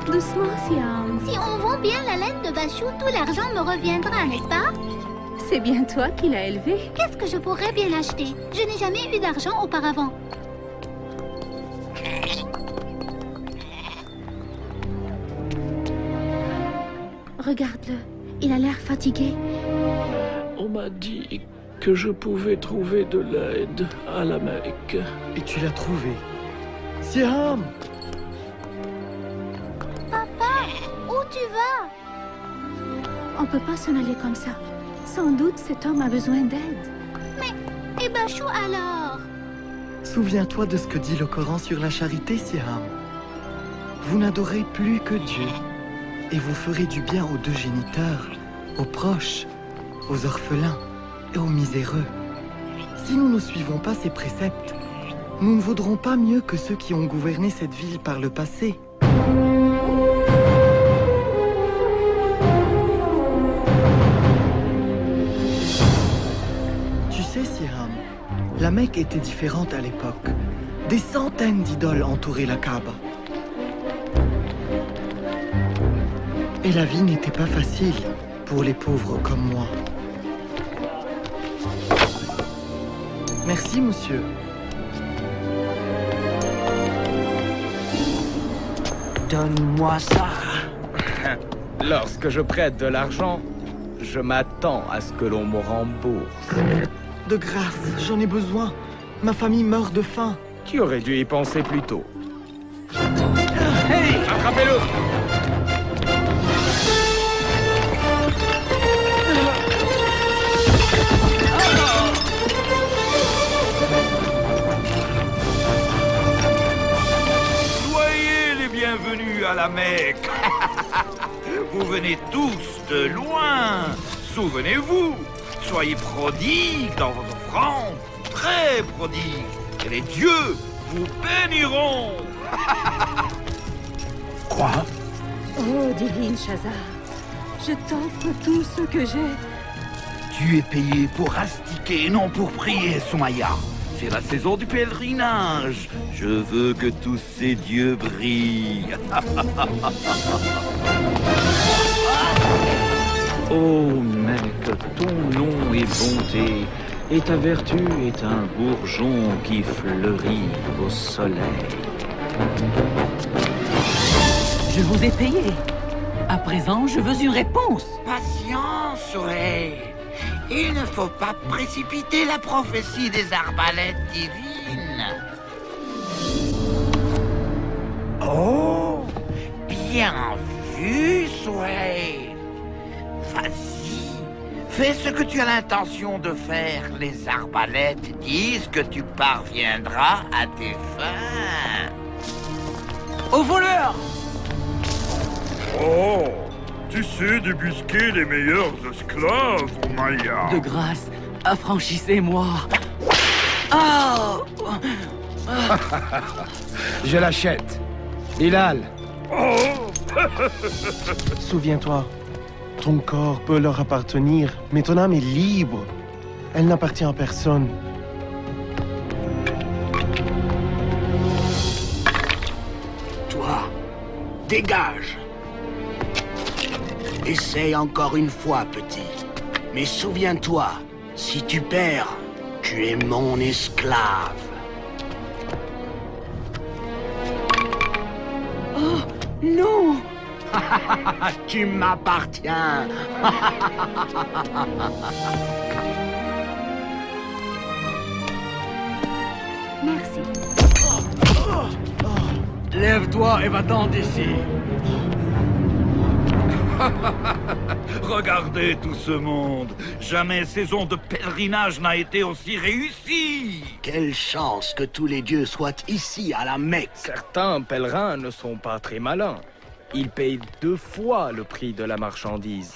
Doucement, Siam. Si on vend bien la laine de Bachou, tout l'argent me reviendra, n'est-ce pas? C'est bien toi qui l'as élevé. Qu'est-ce que je pourrais bien acheter? Je n'ai jamais eu d'argent auparavant. Regarde-le. Il a l'air fatigué. On m'a dit que je pouvais trouver de l'aide à la Mecque. Et tu l'as trouvé. Siam! Papa, où tu vas? On peut pas s'en aller comme ça. Sans doute cet homme a besoin d'aide. Et Bachou alors? Souviens-toi de ce que dit le Coran sur la charité, Siam. Vous n'adorez plus que Dieu, et vous ferez du bien aux deux géniteurs, aux proches, aux orphelins et aux miséreux. Si nous ne suivons pas ces préceptes, nous ne vaudrons pas mieux que ceux qui ont gouverné cette ville par le passé. Tu sais, Siam, la Mecque était différente à l'époque. Des centaines d'idoles entouraient la Kaaba. Et la vie n'était pas facile pour les pauvres comme moi. Merci, monsieur. Donne-moi ça. Lorsque je prête de l'argent, je m'attends à ce que l'on me rembourse. De grâce, j'en ai besoin. Ma famille meurt de faim. Tu aurais dû y penser plus tôt. Hey! Attrapez-le! Soyez les bienvenus à la Mecque. Vous venez tous de loin. Souvenez-vous, soyez prodigues dans vos offrandes, très prodigues, et les dieux vous béniront. Quoi? Oh, divine Shazar, je t'offre tout ce que j'ai. Tu es payé pour astiquer, non pour prier, Soumaya. C'est la saison du pèlerinage. Je veux que tous ces dieux brillent. Ô mec, ton nom est bonté, et ta vertu est un bourgeon qui fleurit au soleil. Je vous ai payé. À présent, je veux une réponse. Patience, Soleil. Il ne faut pas précipiter la prophétie des arbalètes divines. Oh, bien vu, Soleil. Vas-y, fais ce que tu as l'intention de faire. Les arbalètes disent que tu parviendras à tes fins. Au voleur! Oh, tu sais débusquer les meilleurs esclaves, Maya. De grâce, affranchissez-moi. Ah! Je l'achète. Bilal, Souviens-toi, ton corps peut leur appartenir, mais ton âme est libre. Elle n'appartient à personne. Toi, dégage. Essaye encore une fois, petit. Mais souviens-toi, si tu perds, tu es mon esclave. Oh, non! Tu m'appartiens. Merci. Lève-toi et va-t'en d'ici. Regardez tout ce monde. Jamais saison de pèlerinage n'a été aussi réussie. Quelle chance que tous les dieux soient ici à la Mecque. certains pèlerins ne sont pas très malins. Ils payent 2 fois le prix de la marchandise.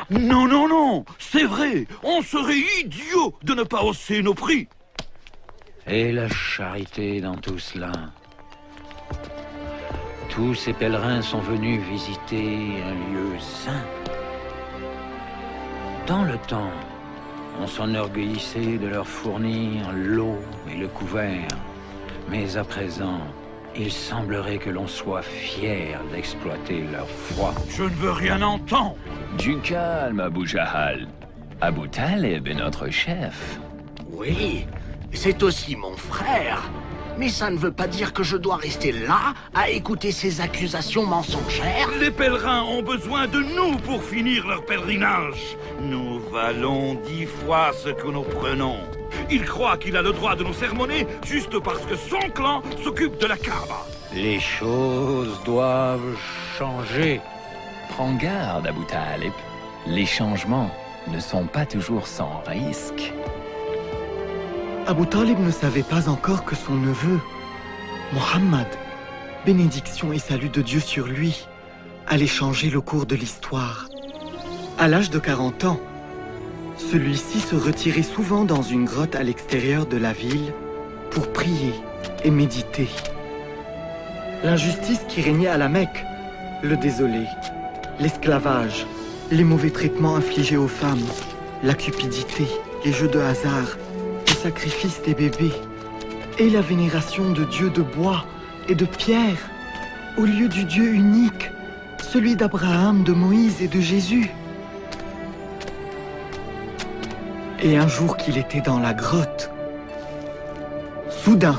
Non, non, non, c'est vrai. On serait idiots de ne pas hausser nos prix. Et la charité dans tout cela. Tous ces pèlerins sont venus visiter un lieu saint. Dans le temps, on s'enorgueillissait de leur fournir l'eau et le couvert. Mais à présent, il semblerait que l'on soit fier d'exploiter leur foi. Je ne veux rien entendre. Du calme, Abu Jahal. Abu Talib est notre chef. Oui, c'est aussi mon frère. Mais ça ne veut pas dire que je dois rester là à écouter ces accusations mensongères. Les pèlerins ont besoin de nous pour finir leur pèlerinage. Nous valons 10 fois ce que nous prenons. Il croit qu'il a le droit de nous sermonner juste parce que son clan s'occupe de la Kaaba. Les choses doivent changer. Prends garde, Abu Talib. Les changements ne sont pas toujours sans risque. Abu Talib ne savait pas encore que son neveu, Mohammed, bénédiction et salut de Dieu sur lui, allait changer le cours de l'histoire. À l'âge de 40 ans, celui-ci se retirait souvent dans une grotte à l'extérieur de la ville pour prier et méditer. L'injustice qui régnait à la Mecque le désolait. L'esclavage, les mauvais traitements infligés aux femmes, la cupidité, les jeux de hasard, le sacrifice des bébés et la vénération de dieux de bois et de pierre au lieu du Dieu unique, celui d'Abraham, de Moïse et de Jésus. Et un jour qu'il était dans la grotte, soudain,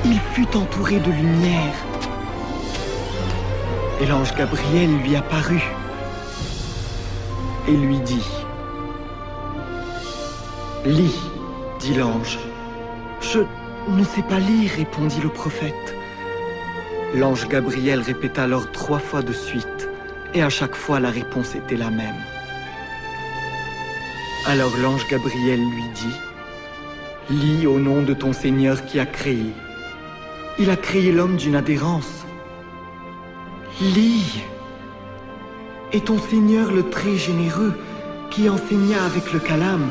il fut entouré de lumière. Et l'ange Gabriel lui apparut et lui dit « Lis », dit l'ange. « Je ne sais pas lire », répondit le prophète. L'ange Gabriel répéta alors 3 fois de suite, et à chaque fois la réponse était la même. Alors l'ange Gabriel lui dit « Lis au nom de ton Seigneur qui a créé. Il a créé l'homme d'une adhérence. Lis. Et ton Seigneur le très généreux, qui enseigna avec le calame,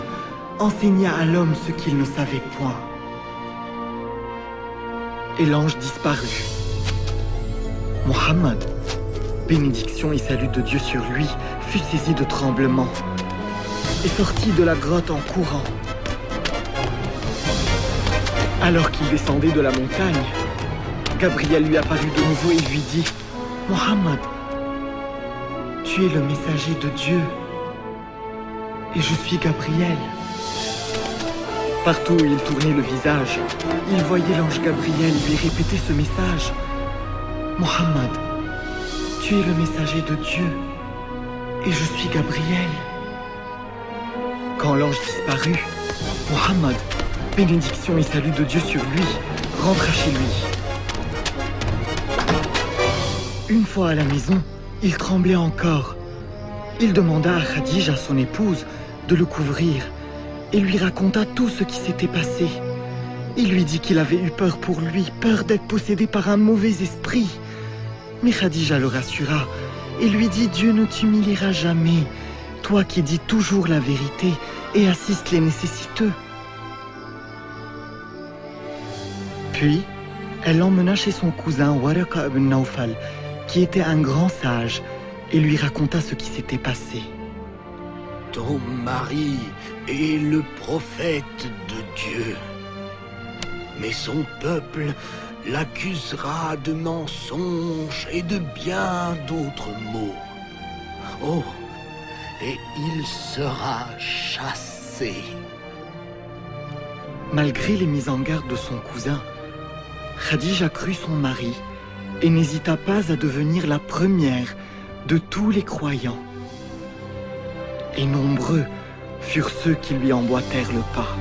enseigna à l'homme ce qu'il ne savait point. » Et l'ange disparut. Mohammed, bénédiction et salut de Dieu sur lui, fut saisi de tremblement et sortit de la grotte en courant. Alors qu'il descendait de la montagne, Gabriel lui apparut de nouveau et lui dit « Mohammed, tu es le messager de Dieu, et je suis Gabriel. » Partout où il tournait le visage, il voyait l'ange Gabriel lui répéter ce message. « Mohammed, tu es le messager de Dieu, et je suis Gabriel. » Quand l'ange disparut, Mohammed, bénédiction et salut de Dieu sur lui, rentra chez lui. Une fois à la maison, il tremblait encore. Il demanda à Khadija, son épouse, de le couvrir et lui raconta tout ce qui s'était passé. Il lui dit qu'il avait eu peur pour lui, peur d'être possédé par un mauvais esprit. Mais Khadija le rassura et lui dit « Dieu ne t'humiliera jamais, toi qui dis toujours la vérité et assistes les nécessiteux. » Puis, elle l'emmena chez son cousin Waraka ibn Nawfal, qui était un grand sage, et lui raconta ce qui s'était passé. « Ton mari est le prophète de Dieu, mais son peuple l'accusera de mensonges et de bien d'autres maux. Oh, et il sera chassé. » Malgré les mises en garde de son cousin, Khadija crut son mari et n'hésita pas à devenir la première de tous les croyants. Et nombreux furent ceux qui lui emboîtèrent le pas.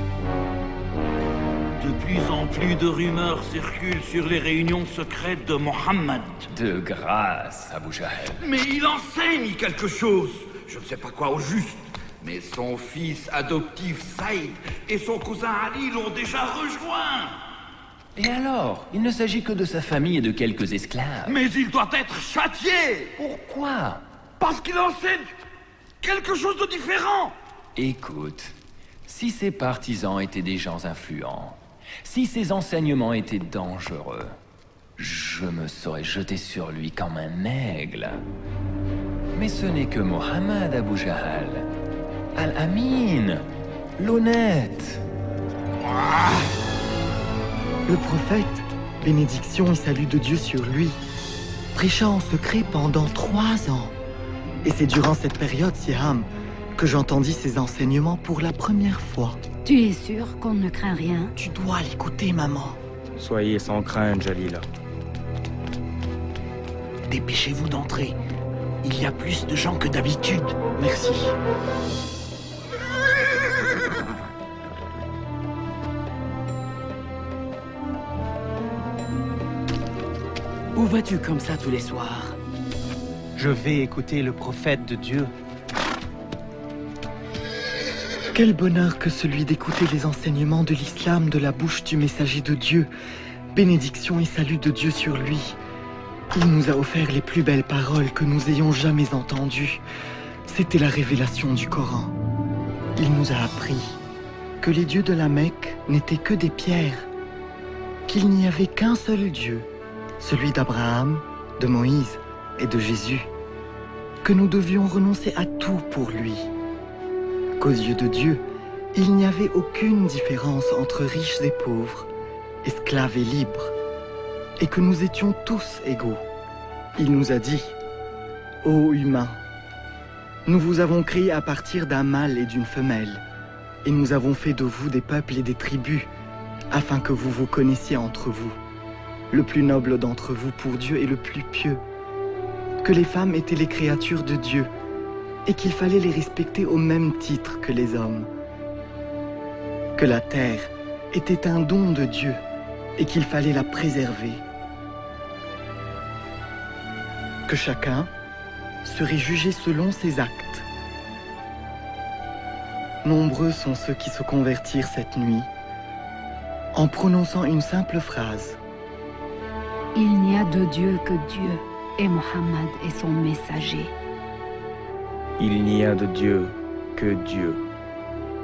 De plus en plus de rumeurs circulent sur les réunions secrètes de Mohammed. De grâce, Abu Jahal. Mais il enseigne quelque chose. Je ne sais pas quoi au juste. Mais son fils adoptif Saïd et son cousin Ali l'ont déjà rejoint. Et alors? Il ne s'agit que de sa famille et de quelques esclaves. Mais il doit être châtié. Pourquoi? Parce qu'il enseigne quelque chose de différent. Écoute, si ses partisans étaient des gens influents, si ses enseignements étaient dangereux, je me serais jeté sur lui comme un aigle. Mais ce n'est que Mohammed Abu Jahal, Al-Amin, l'honnête. Le prophète, bénédiction et salut de Dieu sur lui, prêcha en secret pendant 3 ans. Et c'est durant cette période, Siam, que j'entendis ses enseignements pour la première fois. Tu es sûr qu'on ne craint rien? Tu dois l'écouter, maman. Soyez sans crainte, Jalila. Dépêchez-vous d'entrer. Il y a plus de gens que d'habitude. Merci. Où vas-tu comme ça tous les soirs? Je vais écouter le prophète de Dieu. Quel bonheur que celui d'écouter les enseignements de l'islam de la bouche du messager de Dieu. Bénédiction et salut de Dieu sur lui. Il nous a offert les plus belles paroles que nous ayons jamais entendues. C'était la révélation du Coran. Il nous a appris que les dieux de la Mecque n'étaient que des pierres, qu'il n'y avait qu'un seul Dieu, celui d'Abraham, de Moïse et de Jésus, que nous devions renoncer à tout pour lui, qu'aux yeux de Dieu, il n'y avait aucune différence entre riches et pauvres, esclaves et libres, et que nous étions tous égaux. Il nous a dit, « Ô humains, nous vous avons créés à partir d'un mâle et d'une femelle, et nous avons fait de vous des peuples et des tribus, afin que vous vous connaissiez entre vous. Le plus noble d'entre vous pour Dieu est le plus pieux, que les femmes étaient les créatures de Dieu, et qu'il fallait les respecter au même titre que les hommes, que la terre était un don de Dieu, et qu'il fallait la préserver, que chacun serait jugé selon ses actes. Nombreux sont ceux qui se convertirent cette nuit en prononçant une simple phrase. Il n'y a de Dieu que Dieu, et Mohammed est son messager. Il n'y a de Dieu que Dieu.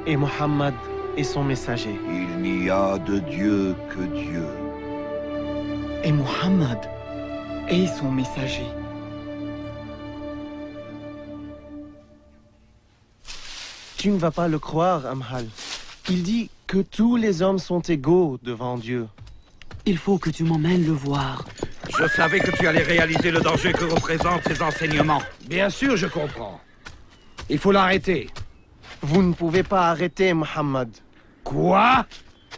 Et Mohammed est son messager. Il n'y a de Dieu que Dieu. Et Mohammed est son messager. Tu ne vas pas le croire, Amhal. Il dit que tous les hommes sont égaux devant Dieu. Il faut que tu m'emmènes le voir. Je savais que tu allais réaliser le danger que représentent ces enseignements. Bien sûr, je comprends. Il faut l'arrêter. Vous ne pouvez pas arrêter, Mohammed. Quoi?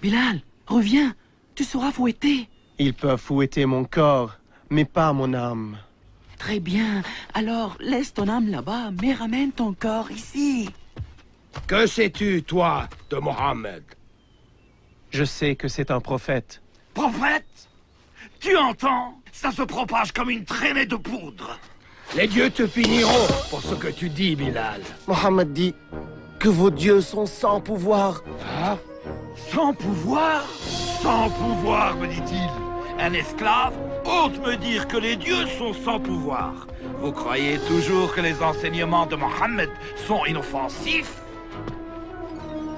Bilal, reviens. Tu seras fouetté. Ils peuvent fouetter mon corps, mais pas mon âme. Très bien. Alors, laisse ton âme là-bas, mais ramène ton corps ici. Que sais-tu, toi, de Mohammed? Je sais que c'est un prophète. Prophète? Tu entends? Ça se propage comme une traînée de poudre. Les dieux te puniront pour ce que tu dis, Bilal. Mohammed dit que vos dieux sont sans pouvoir. Ah? Sans pouvoir? Sans pouvoir, me dit-il. Un esclave ose me dire que les dieux sont sans pouvoir. Vous croyez toujours que les enseignements de Mohammed sont inoffensifs?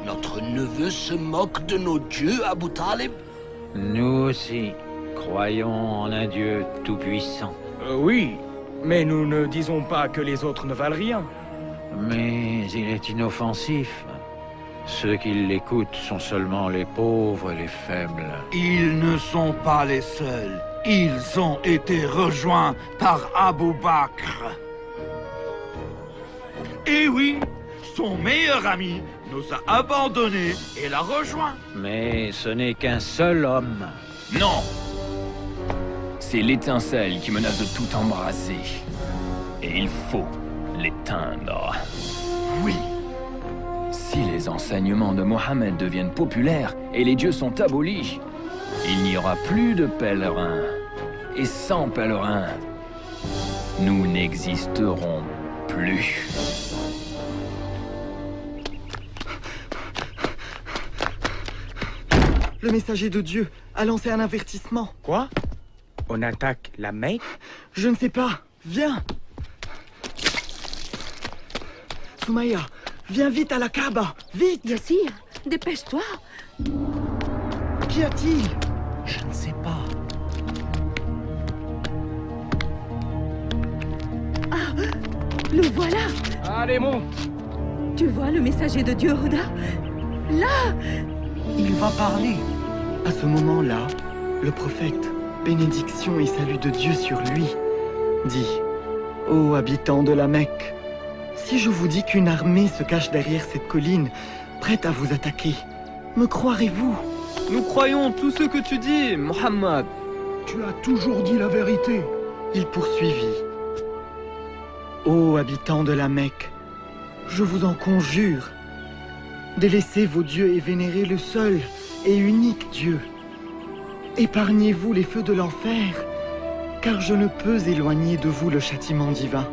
Notre neveu se moque de nos dieux, Abu Talib? Nous aussi, croyons en un Dieu tout-puissant. Oui, mais nous ne disons pas que les autres ne valent rien. Mais il est inoffensif. Ceux qui l'écoutent sont seulement les pauvres et les faibles. Ils ne sont pas les seuls. Ils ont été rejoints par Abu Bakr. Et oui, son meilleur ami nous a abandonnés et l'a rejoint. Mais ce n'est qu'un seul homme. Non! C'est l'étincelle qui menace de tout embraser. Et il faut l'éteindre. Oui. Si les enseignements de Mohammed deviennent populaires et les dieux sont abolis, il n'y aura plus de pèlerins. Et sans pèlerins, nous n'existerons plus. Le messager de Dieu a lancé un avertissement. Quoi? On attaque la Mecque? Je ne sais pas. Viens. Soumaya, viens vite à la Kaaba. Vite. Yassir, dépêche-toi. Qu'y a-t-il? Je ne sais pas. Le voilà. Allez, monte. Tu vois le messager de Dieu, Huda? Là. Il va parler. À ce moment-là, le prophète, bénédiction et salut de Dieu sur lui, dit: Ô habitants de la Mecque, si je vous dis qu'une armée se cache derrière cette colline, prête à vous attaquer, me croirez-vous? Nous croyons tout ce que tu dis, Mohammed. Tu as toujours dit la vérité. Il poursuivit: Ô habitants de la Mecque, je vous en conjure, délaissez vos dieux et vénérez le seul et unique Dieu. Épargnez-vous les feux de l'enfer, car je ne peux éloigner de vous le châtiment divin.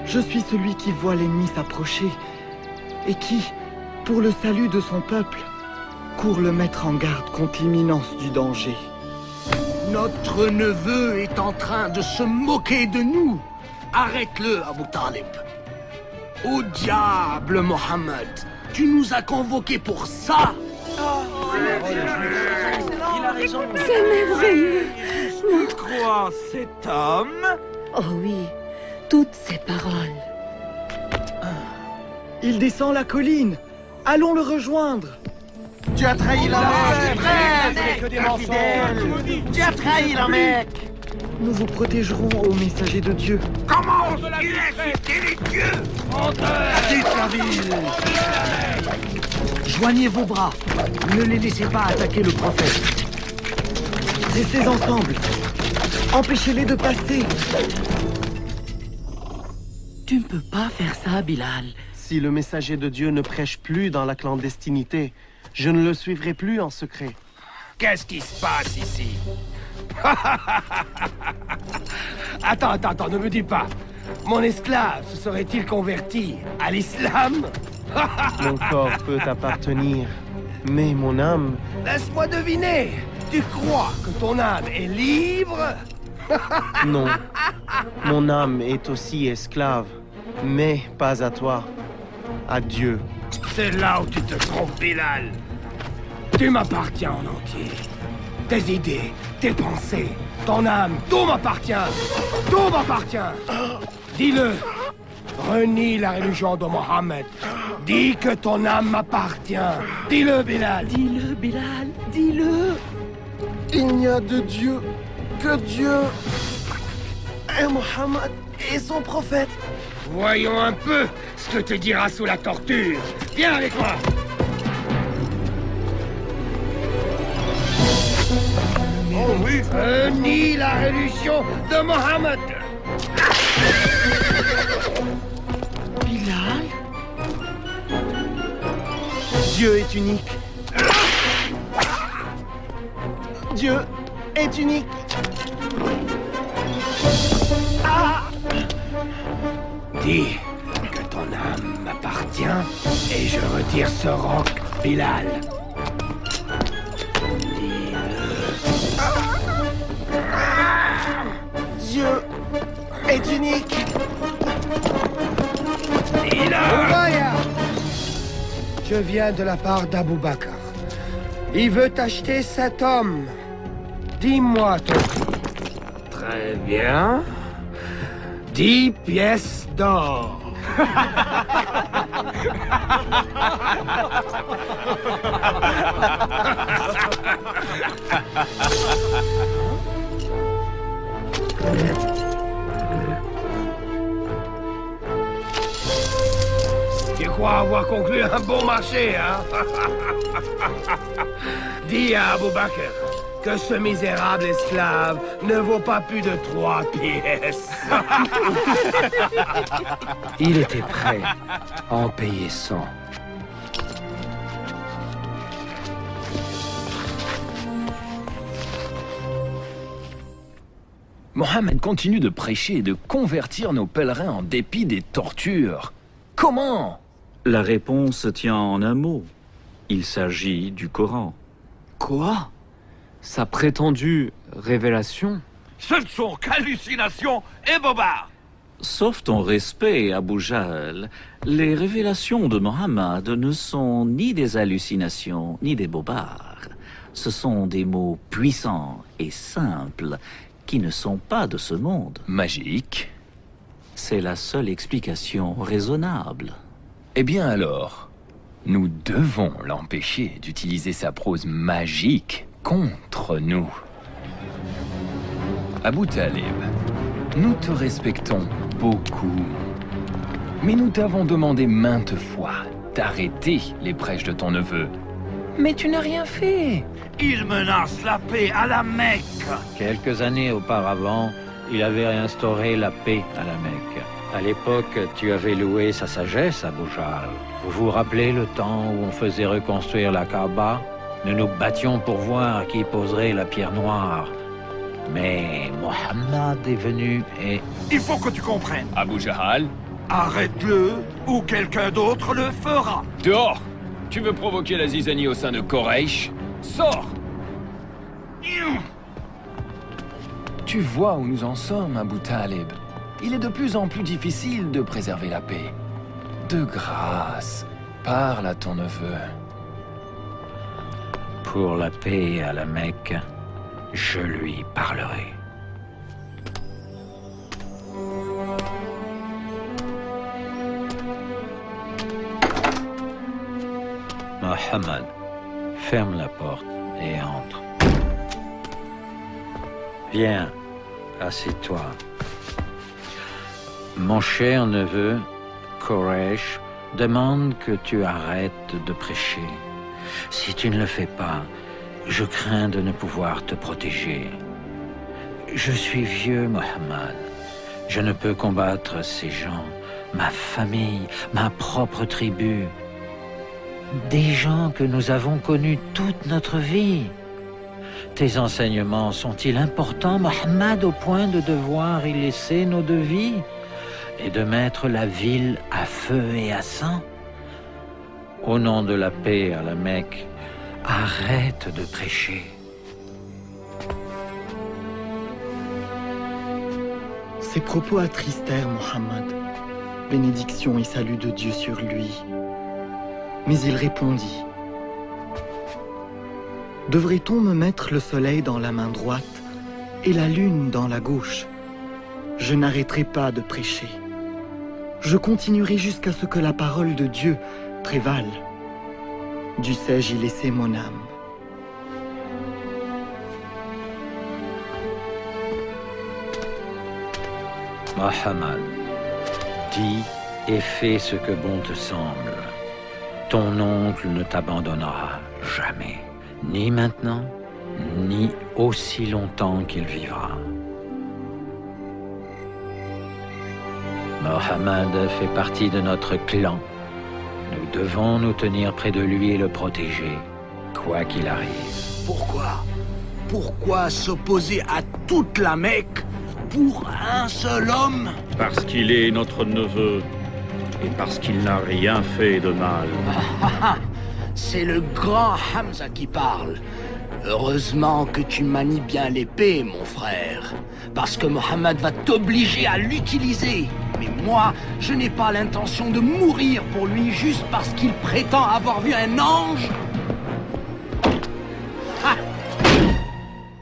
Je suis celui qui voit l'ennemi s'approcher et qui, pour le salut de son peuple, court le mettre en garde contre l'imminence du danger. Notre neveu est en train de se moquer de nous. Arrête-le, Abu Talib. Au diable, Mohammed. Tu nous as convoqués pour ça. C'est merveilleux. Tu crois cet homme? Oh oui, toutes ces paroles. Il descend la colline. Allons le rejoindre. Tu as trahi la Mecque. Tu as trahi la Mecque. Nous vous protégerons, ô messager de Dieu. Comment oses-tu insulter les dieux? Quitte la ville. Joignez vos bras. Ne les laissez pas attaquer le prophète. Restez ensemble. Empêchez-les de passer. Tu ne peux pas faire ça, Bilal. Si le messager de Dieu ne prêche plus dans la clandestinité, je ne le suivrai plus en secret. Qu'est-ce qui se passe ici? Attends, ne me dis pas. Mon esclave se serait-il converti à l'islam? Mon corps peut appartenir, mais mon âme... Laisse-moi deviner. Tu crois que ton âme est libre? Non. Mon âme est aussi esclave, mais pas à toi. À Dieu. C'est là où tu te trompes, Bilal. Tu m'appartiens en entier. Tes idées, tes pensées, ton âme, tout m'appartient. Tout m'appartient. Dis-le. Renie la religion de Mohammed. Dis que ton âme m'appartient. Dis-le, Bilal. Dis-le, Bilal, dis-le. Il n'y a de Dieu que Dieu et Mohammed et son prophète. Voyons un peu ce que te dira sous la torture. Viens avec moi. Oh oui. Renie la religion de Mohammed. Bilal? Dieu est unique. Dieu est unique. Dis que ton âme m'appartient et je retire ce roc, Bilal. Dieu est unique. Oubaya! Je viens de la part d'Abou Bakr. Il veut acheter cet homme. Dis-moi ton prix. Très bien. 10 pièces d'or. Tu crois avoir conclu un bon marché, hein? Dis à Abou Bakr que ce misérable esclave ne vaut pas plus de 3 pièces. Il était prêt à en payer 100. Mohammed continue de prêcher et de convertir nos pèlerins en dépit des tortures. Comment? La réponse tient en un mot. Il s'agit du Coran. Quoi? Sa prétendue révélation? Ce ne sont qu'hallucinations et bobards. Sauf ton respect, Abu Jahl, les révélations de Mohammed ne sont ni des hallucinations, ni des bobards. Ce sont des mots puissants et simples qui ne sont pas de ce monde. Magique. C'est la seule explication raisonnable. Eh bien alors, nous devons l'empêcher d'utiliser sa prose magique contre nous. Abu Talib, nous te respectons beaucoup. Mais nous t'avons demandé maintes fois d'arrêter les prêches de ton neveu. Mais tu n'as rien fait. Il menace la paix à la Mecque. Quelques années auparavant, il avait réinstauré la paix à la Mecque. À l'époque, tu avais loué sa sagesse, Abu Jahl. Vous vous rappelez le temps où on faisait reconstruire la Kaaba? Nous nous battions pour voir qui poserait la pierre noire. Mais Mohammed est venu et... Il faut que tu comprennes. Abu Jahl, arrête-le ou quelqu'un d'autre le fera. Dehors! Tu veux provoquer la zizanie au sein de Quraysh? Sors! Tu vois où nous en sommes, Abu Talib. Il est de plus en plus difficile de préserver la paix. De grâce, parle à ton neveu. Pour la paix à la Mecque, je lui parlerai. Mohammed, ferme la porte et entre. Viens, assieds-toi. Mon cher neveu, Quraysh, demande que tu arrêtes de prêcher. Si tu ne le fais pas, je crains de ne pouvoir te protéger. Je suis vieux, Mohammed. Je ne peux combattre ces gens, ma famille, ma propre tribu. Des gens que nous avons connus toute notre vie. Tes enseignements sont-ils importants, Mohammed, au point de devoir y laisser nos devis et de mettre la ville à feu et à sang? Au nom de la paix à la Mecque, arrête de prêcher. Ces propos attristèrent Mohammed. Bénédiction et salut de Dieu sur lui. Mais il répondit: devrait-on me mettre le soleil dans la main droite et la lune dans la gauche? Je n'arrêterai pas de prêcher. Je continuerai jusqu'à ce que la parole de Dieu prévale. Dussé-je y laisser mon âme? Mohammed, dis et fais ce que bon te semble. Ton oncle ne t'abandonnera jamais, ni maintenant, ni aussi longtemps qu'il vivra. Mohammed fait partie de notre clan. Nous devons nous tenir près de lui et le protéger, quoi qu'il arrive. Pourquoi s'opposer à toute la Mecque pour un seul homme? Parce qu'il est notre neveu. Et parce qu'il n'a rien fait de mal. C'est le grand Hamza qui parle. Heureusement que tu manies bien l'épée, mon frère. Parce que Mohammed va t'obliger à l'utiliser. Mais moi, je n'ai pas l'intention de mourir pour lui juste parce qu'il prétend avoir vu un ange. Ha!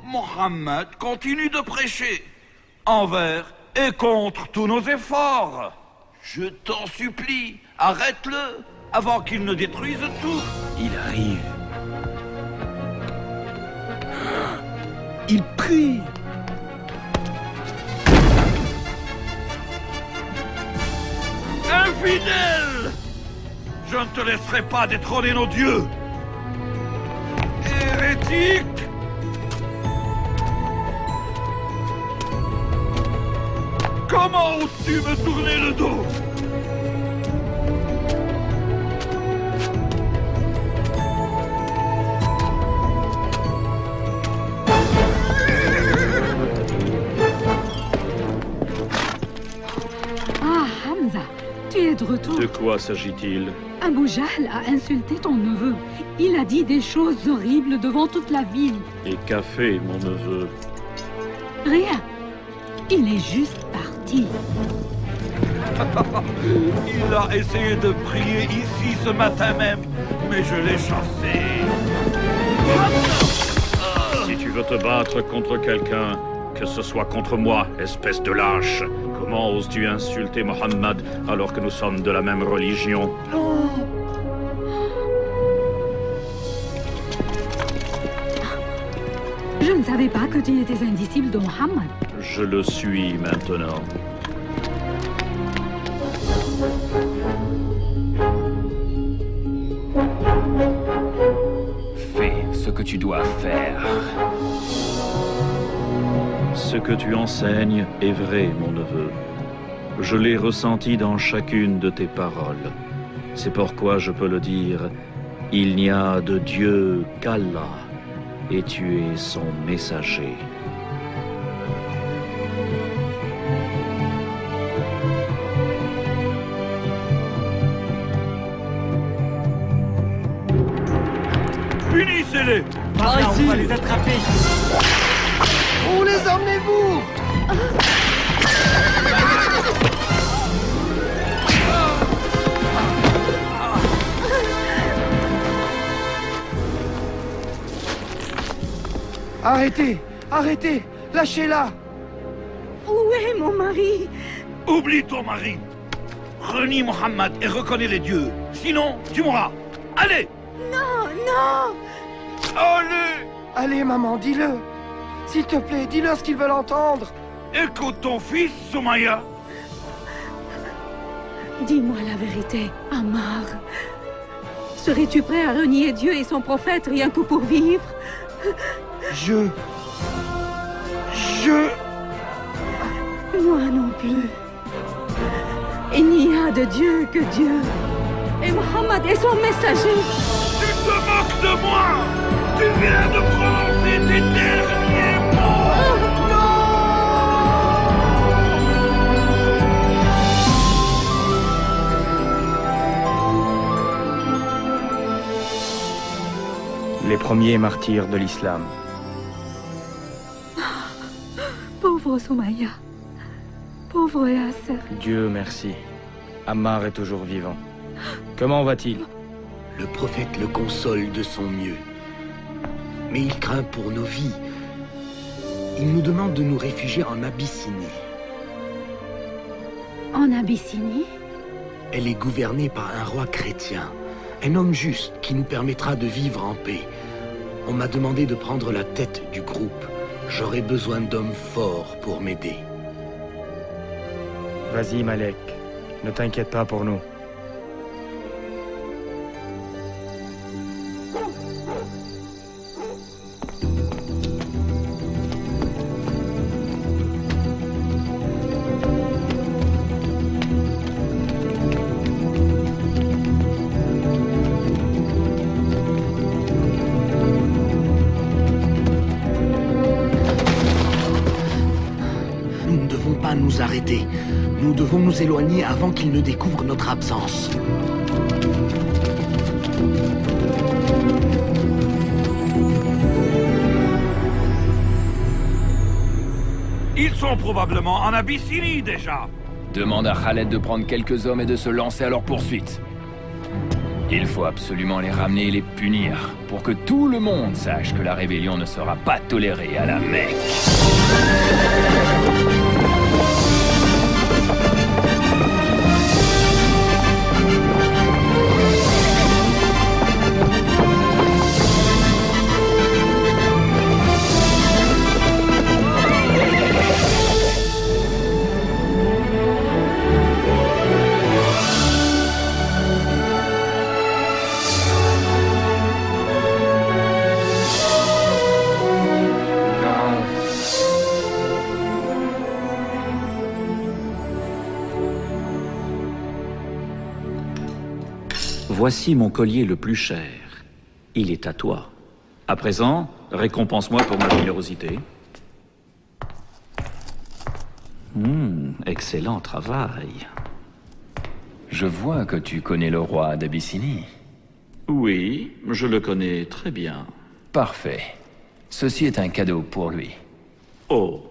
Mohammed continue de prêcher envers et contre tous nos efforts. Je t'en supplie, arrête-le avant qu'il ne détruise tout. Il arrive. Il prie. Infidèle! Je ne te laisserai pas détrôner nos dieux. Hérétique! Comment oses-tu me tourner le dos? Ah, Hamza, tu es de retour. De quoi s'agit-il? Abu Jahl a insulté ton neveu. Il a dit des choses horribles devant toute la ville. Et qu'a fait mon neveu? Rien. Il est juste parti. Il a essayé de prier ici ce matin même, mais je l'ai chassé. Si tu veux te battre contre quelqu'un, Que ce soit contre moi, espèce de lâche. Comment oses-tu insulter Mohammed alors que nous sommes de la même religion? Je ne savais pas que tu étais un disciple de Mohammed. Je le suis maintenant. Fais ce que tu dois faire. Ce que tu enseignes est vrai, mon neveu. Je l'ai ressenti dans chacune de tes paroles. C'est pourquoi je peux le dire, il n'y a de Dieu qu'Allah, et tu es son messager. Punissez-les! Par ici, on va les attraper. Où les emmenez-vous? Arrêtez! Arrêtez! Lâchez-la! Où est mon mari? Oublie ton mari! Renie Mohammed et reconnais les dieux. Sinon, tu mourras. Allez! Non, non! Allez! Allez, maman, dis-le! S'il te plaît, dis-leur ce qu'ils veulent entendre! Écoute ton fils, Soumaya! Dis-moi la vérité, Ammar. Serais-tu prêt à renier Dieu et son prophète rien que pour vivre? Moi non plus. Il n'y a de Dieu que Dieu. Et Mohammed est son messager. Tu te moques de moi! Tu viens de prononcer tes derniers mots! Les premiers martyrs de l'islam. Pauvre Soumaya. Pauvre Yasser. Dieu merci. Ammar est toujours vivant. Comment va-t-il? Le prophète le console de son mieux. Mais il craint pour nos vies. Il nous demande de nous réfugier en Abyssinie. En Abyssinie? Elle est gouvernée par un roi chrétien. Un homme juste qui nous permettra de vivre en paix. On m'a demandé de prendre la tête du groupe. J'aurai besoin d'hommes forts pour m'aider. Vas-y, Malek. Ne t'inquiète pas pour nous. Nous arrêter. Nous devons nous éloigner avant qu'ils ne découvrent notre absence. Ils sont probablement en Abyssinie déjà. Demande à Khaled de prendre quelques hommes et de se lancer à leur poursuite. Il faut absolument les ramener et les punir, pour que tout le monde sache que la rébellion ne sera pas tolérée à la Mecque. Voici mon collier le plus cher. Il est à toi. À présent, récompense-moi pour ma générosité. Excellent travail. Je vois que tu connais le roi d'Abyssinie. Oui, je le connais très bien. Parfait. Ceci est un cadeau pour lui. Oh.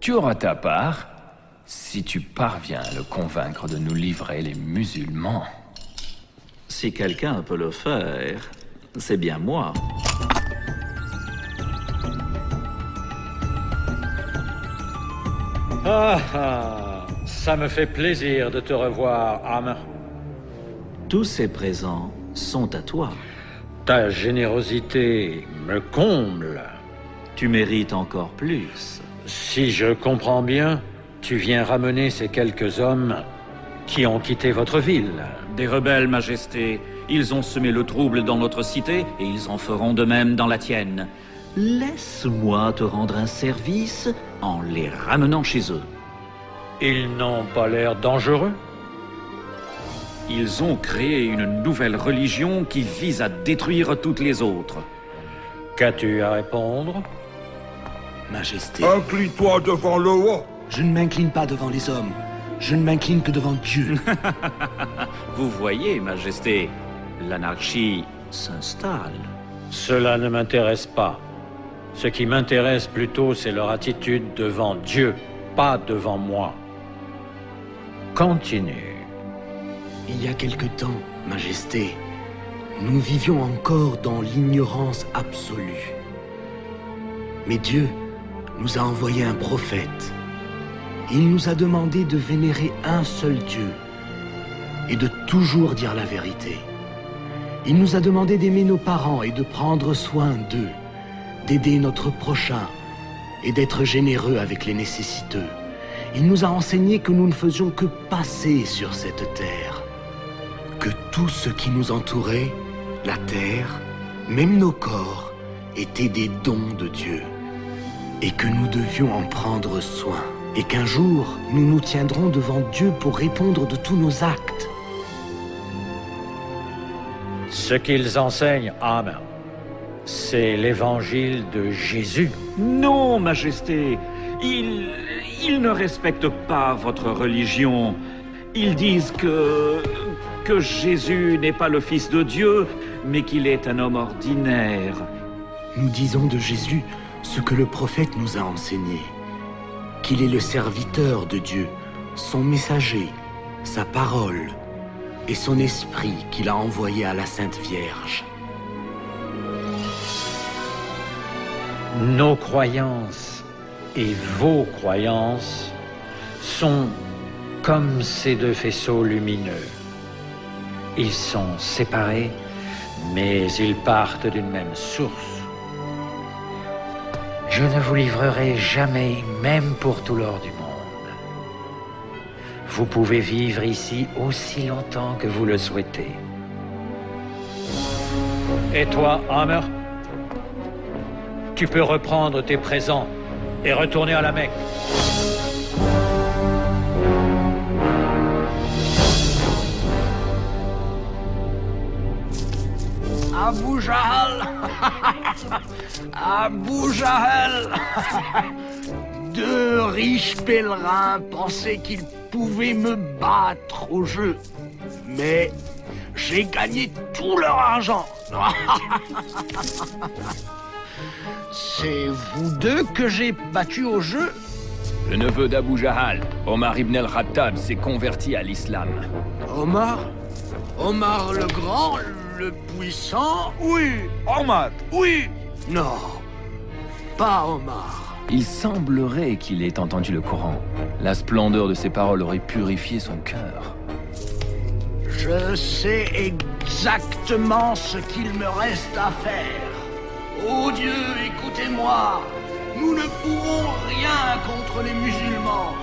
Tu auras ta part si tu parviens à le convaincre de nous livrer les musulmans. Si quelqu'un peut le faire, c'est bien moi. Ah ah, ça me fait plaisir de te revoir, Amr. Tous ces présents sont à toi. Ta générosité me comble. Tu mérites encore plus. Si je comprends bien, tu viens ramener ces quelques hommes qui ont quitté votre ville. Des rebelles, Majesté. Ils ont semé le trouble dans notre cité et ils en feront de même dans la tienne. Laisse-moi te rendre un service en les ramenant chez eux. Ils n'ont pas l'air dangereux. Ils ont créé une nouvelle religion qui vise à détruire toutes les autres. Qu'as-tu à répondre? Majesté. Incline-toi devant le roi. Je ne m'incline pas devant les hommes. Je ne m'incline que devant Dieu. Vous voyez, Majesté, l'anarchie s'installe. Cela ne m'intéresse pas. Ce qui m'intéresse plutôt, c'est leur attitude devant Dieu, pas devant moi. Continue. Il y a quelque temps, Majesté, nous vivions encore dans l'ignorance absolue. Mais Dieu nous a envoyé un prophète. Il nous a demandé de vénérer un seul Dieu et de toujours dire la vérité. Il nous a demandé d'aimer nos parents et de prendre soin d'eux, d'aider notre prochain et d'être généreux avec les nécessiteux. Il nous a enseigné que nous ne faisions que passer sur cette terre, que tout ce qui nous entourait, la terre, même nos corps, étaient des dons de Dieu, et que nous devions en prendre soin, et qu'un jour, nous nous tiendrons devant Dieu pour répondre de tous nos actes. Ce qu'ils enseignent, Amr, c'est l'évangile de Jésus. Non, Majesté, ils ne respectent pas votre religion. Ils disent que Jésus n'est pas le Fils de Dieu, mais qu'il est un homme ordinaire. Nous disons de Jésus ce que le prophète nous a enseigné, qu'il est le serviteur de Dieu, son messager, sa parole et son esprit qu'il a envoyé à la Sainte Vierge. Nos croyances et vos croyances sont comme ces deux faisceaux lumineux. Ils sont séparés, mais ils partent d'une même source. Je ne vous livrerai jamais, même pour tout l'or du monde. Vous pouvez vivre ici aussi longtemps que vous le souhaitez. Et toi, Amr, tu peux reprendre tes présents et retourner à la Mecque. Abu Jahl. Abu Jahl. Deux riches pèlerins pensaient qu'ils pouvaient me battre au jeu. Mais j'ai gagné tout leur argent. C'est vous deux que j'ai battu au jeu? Le neveu d'Abu Jahl, Omar ibn al-Khattab, s'est converti à l'islam. Omar? Omar le Grand, le Puissant? Oui, Omar, oui. Non, pas Omar. Il semblerait qu'il ait entendu le Coran. La splendeur de ses paroles aurait purifié son cœur. Je sais exactement ce qu'il me reste à faire. Oh Dieu, écoutez-moi. Nous ne pouvons rien contre les musulmans.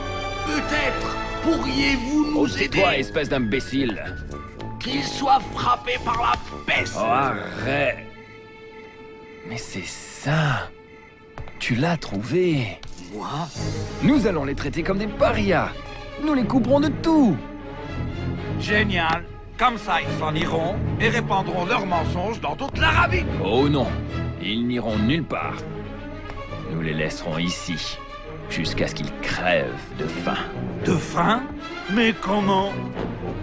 Peut-être pourriez-vous nous aider? Tais-toi, espèce d'imbécile. Qu'ils soient frappés par la peste. Oh, arrête. Mais c'est ça. Tu l'as trouvé. Moi? Nous allons les traiter comme des parias. Nous les couperons de tout. Génial. Comme ça, ils s'en iront et répandront leurs mensonges dans toute l'Arabie. Oh non, ils n'iront nulle part. Nous les laisserons ici, jusqu'à ce qu'ils crèvent de faim. De faim? Mais comment?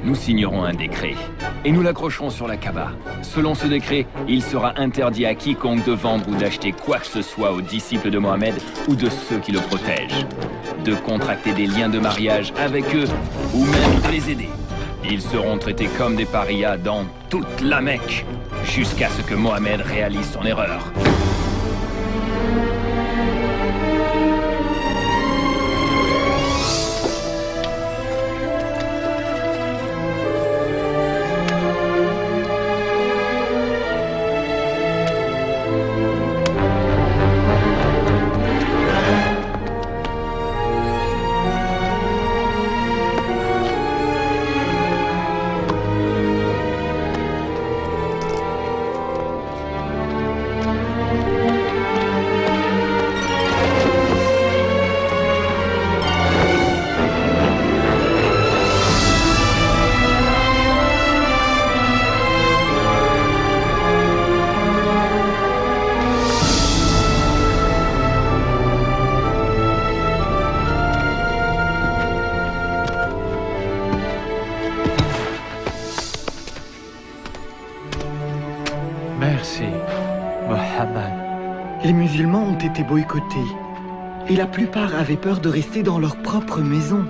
Nous signerons un décret, et nous l'accrocherons sur la Kaaba. Selon ce décret, il sera interdit à quiconque de vendre ou d'acheter quoi que ce soit aux disciples de Mohammed ou de ceux qui le protègent, de contracter des liens de mariage avec eux, ou même de les aider. Ils seront traités comme des parias dans toute la Mecque, jusqu'à ce que Mohammed réalise son erreur. Merci, Mohammed. Les musulmans ont été boycottés. Et la plupart avaient peur de rester dans leur propre maison.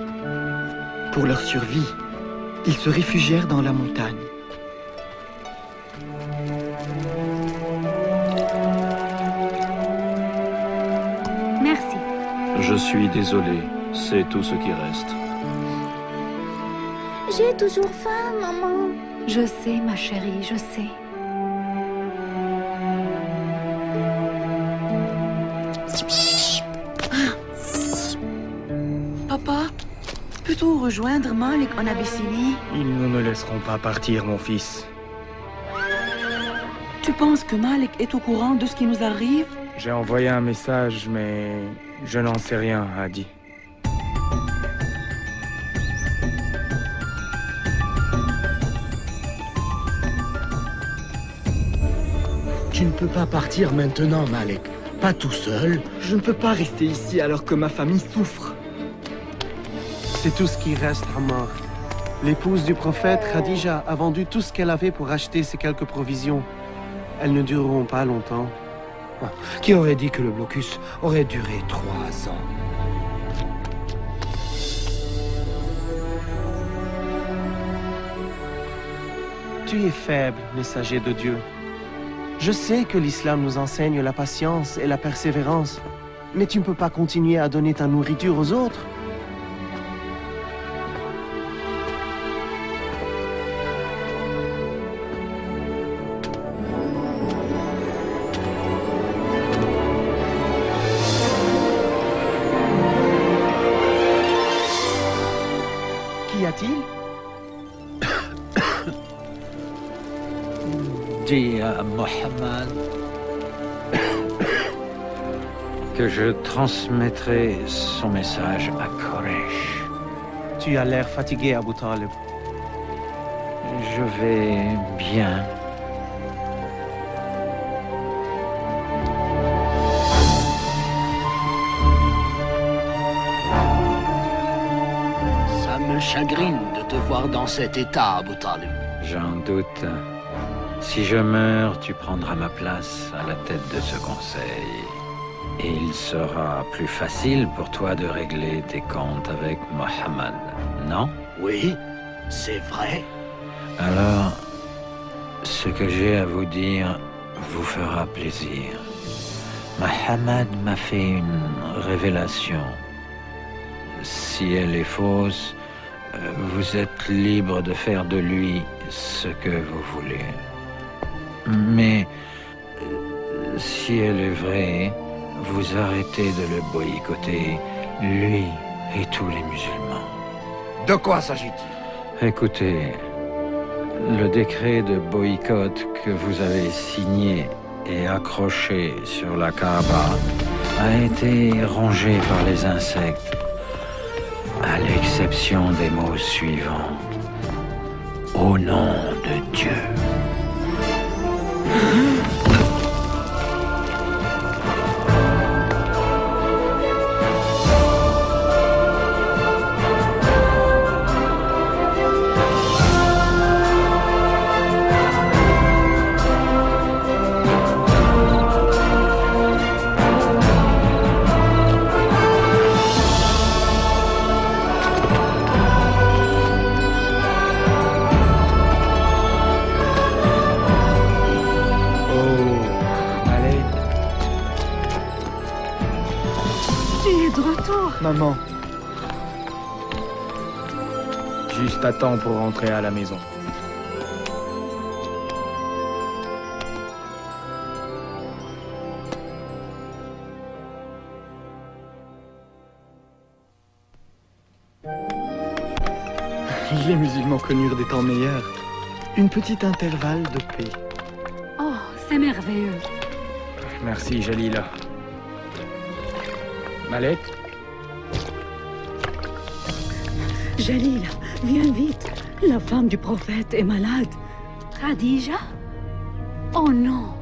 Pour leur survie, ils se réfugièrent dans la montagne. Merci. Je suis désolé, c'est tout ce qui reste. J'ai toujours faim, maman. Je sais, ma chérie, je sais. Papa, peux-tu rejoindre Malik en Abyssinie? Ils ne me laisseront pas partir, mon fils. Tu penses que Malik est au courant de ce qui nous arrive? J'ai envoyé un message, mais je n'en sais rien, Hadi. Tu ne peux pas partir maintenant, Malik. Pas tout seul. Je ne peux pas rester ici alors que ma famille souffre. C'est tout ce qui reste, Ammar. L'épouse du prophète, Khadija, a vendu tout ce qu'elle avait pour acheter ces quelques provisions. Elles ne dureront pas longtemps. Qui aurait dit que le blocus aurait duré 3 ans? Tu es faible, messager de Dieu. Je sais que l'islam nous enseigne la patience et la persévérance, mais tu ne peux pas continuer à donner ta nourriture aux autres. Qu'y a-t-il? Dis à Mohammed que je transmettrai son message à Koresh. Tu as l'air fatigué, Abu Talib. Je vais bien. Ça me chagrine de te voir dans cet état, Abu Talib. J'en doute. Si je meurs, tu prendras ma place à la tête de ce conseil. Et il sera plus facile pour toi de régler tes comptes avec Mohammed, non? Oui, c'est vrai. Alors, ce que j'ai à vous dire vous fera plaisir. Mohammed m'a fait une révélation. Si elle est fausse, vous êtes libre de faire de lui ce que vous voulez. Mais si elle est vraie, vous arrêtez de le boycotter, lui et tous les musulmans. De quoi s'agit-il? Écoutez, le décret de boycott que vous avez signé et accroché sur la Kaaba a été rongé par les insectes, à l'exception des mots suivants. Au nom de Dieu. Maman. Juste à temps pour rentrer à la maison. Les musulmans connurent des temps meilleurs. Une petite intervalle de paix. Oh, c'est merveilleux. Merci, Jalila. Malek? Jalila, viens vite. La femme du prophète est malade. Khadija? Oh non.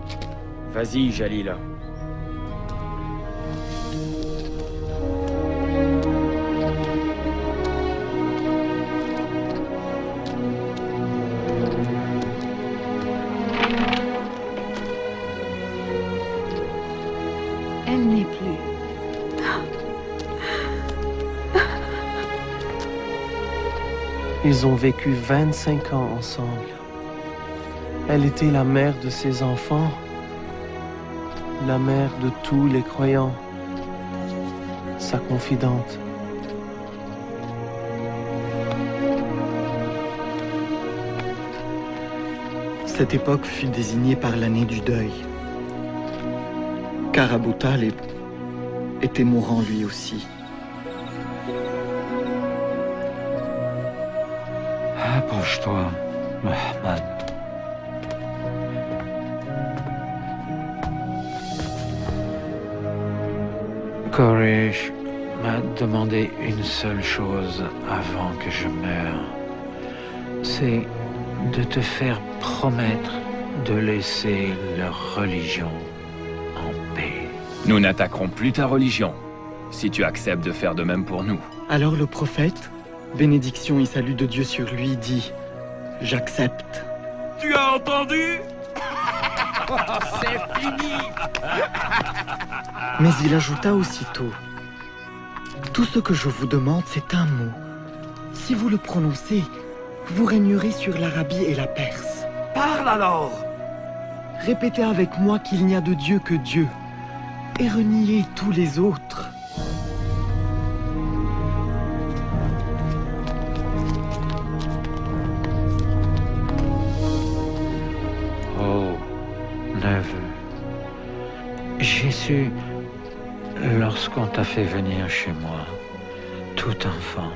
Vas-y, Jalila. Ils ont vécu 25 ans ensemble. Elle était la mère de ses enfants, la mère de tous les croyants, sa confidente. Cette époque fut désignée par l'année du deuil, car Abu Talib était mourant lui aussi. Approche-toi, Muhammad. Quraysh m'a demandé une seule chose avant que je meure. C'est de te faire promettre de laisser leur religion en paix. Nous n'attaquerons plus ta religion, si tu acceptes de faire de même pour nous. Alors le prophète, bénédiction et salut de Dieu sur lui, dit « J'accepte ». Tu as entendu? C'est fini. Mais il ajouta aussitôt « Tout ce que je vous demande, c'est un mot. Si vous le prononcez, vous régnerez sur l'Arabie et la Perse. Parle alors! Répétez avec moi qu'il n'y a de Dieu que Dieu, et reniez tous les autres. » Oh, neveu, j'ai su, lorsqu'on t'a fait venir chez moi, tout enfant,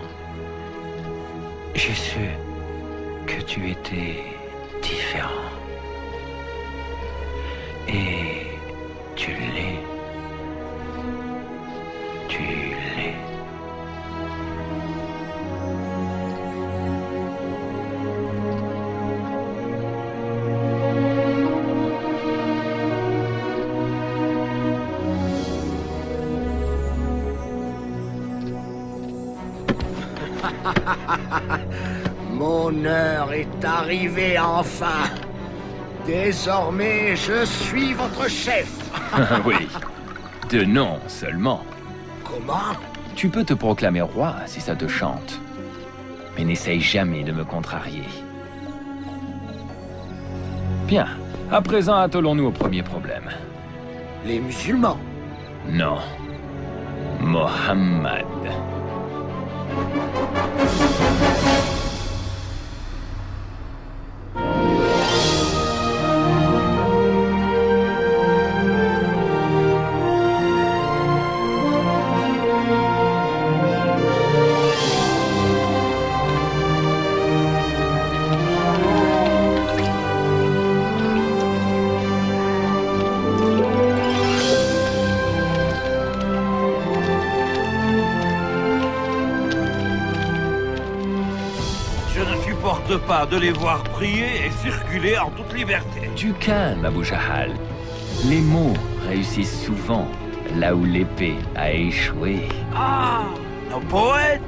j'ai su que tu étais différent. Et tu l'es. Tu l'es. Mon heure est arrivée enfin. Désormais, je suis votre chef. Oui, de nom seulement. Comment? Tu peux te proclamer roi si ça te chante. Mais n'essaye jamais de me contrarier. Bien, à présent attelons-nous au premier problème. Les musulmans? Non. Mohammed. Pas de les voir prier et circuler en toute liberté. Du calme, Abu Jahal. Les mots réussissent souvent là où l'épée a échoué. Ah, un poète!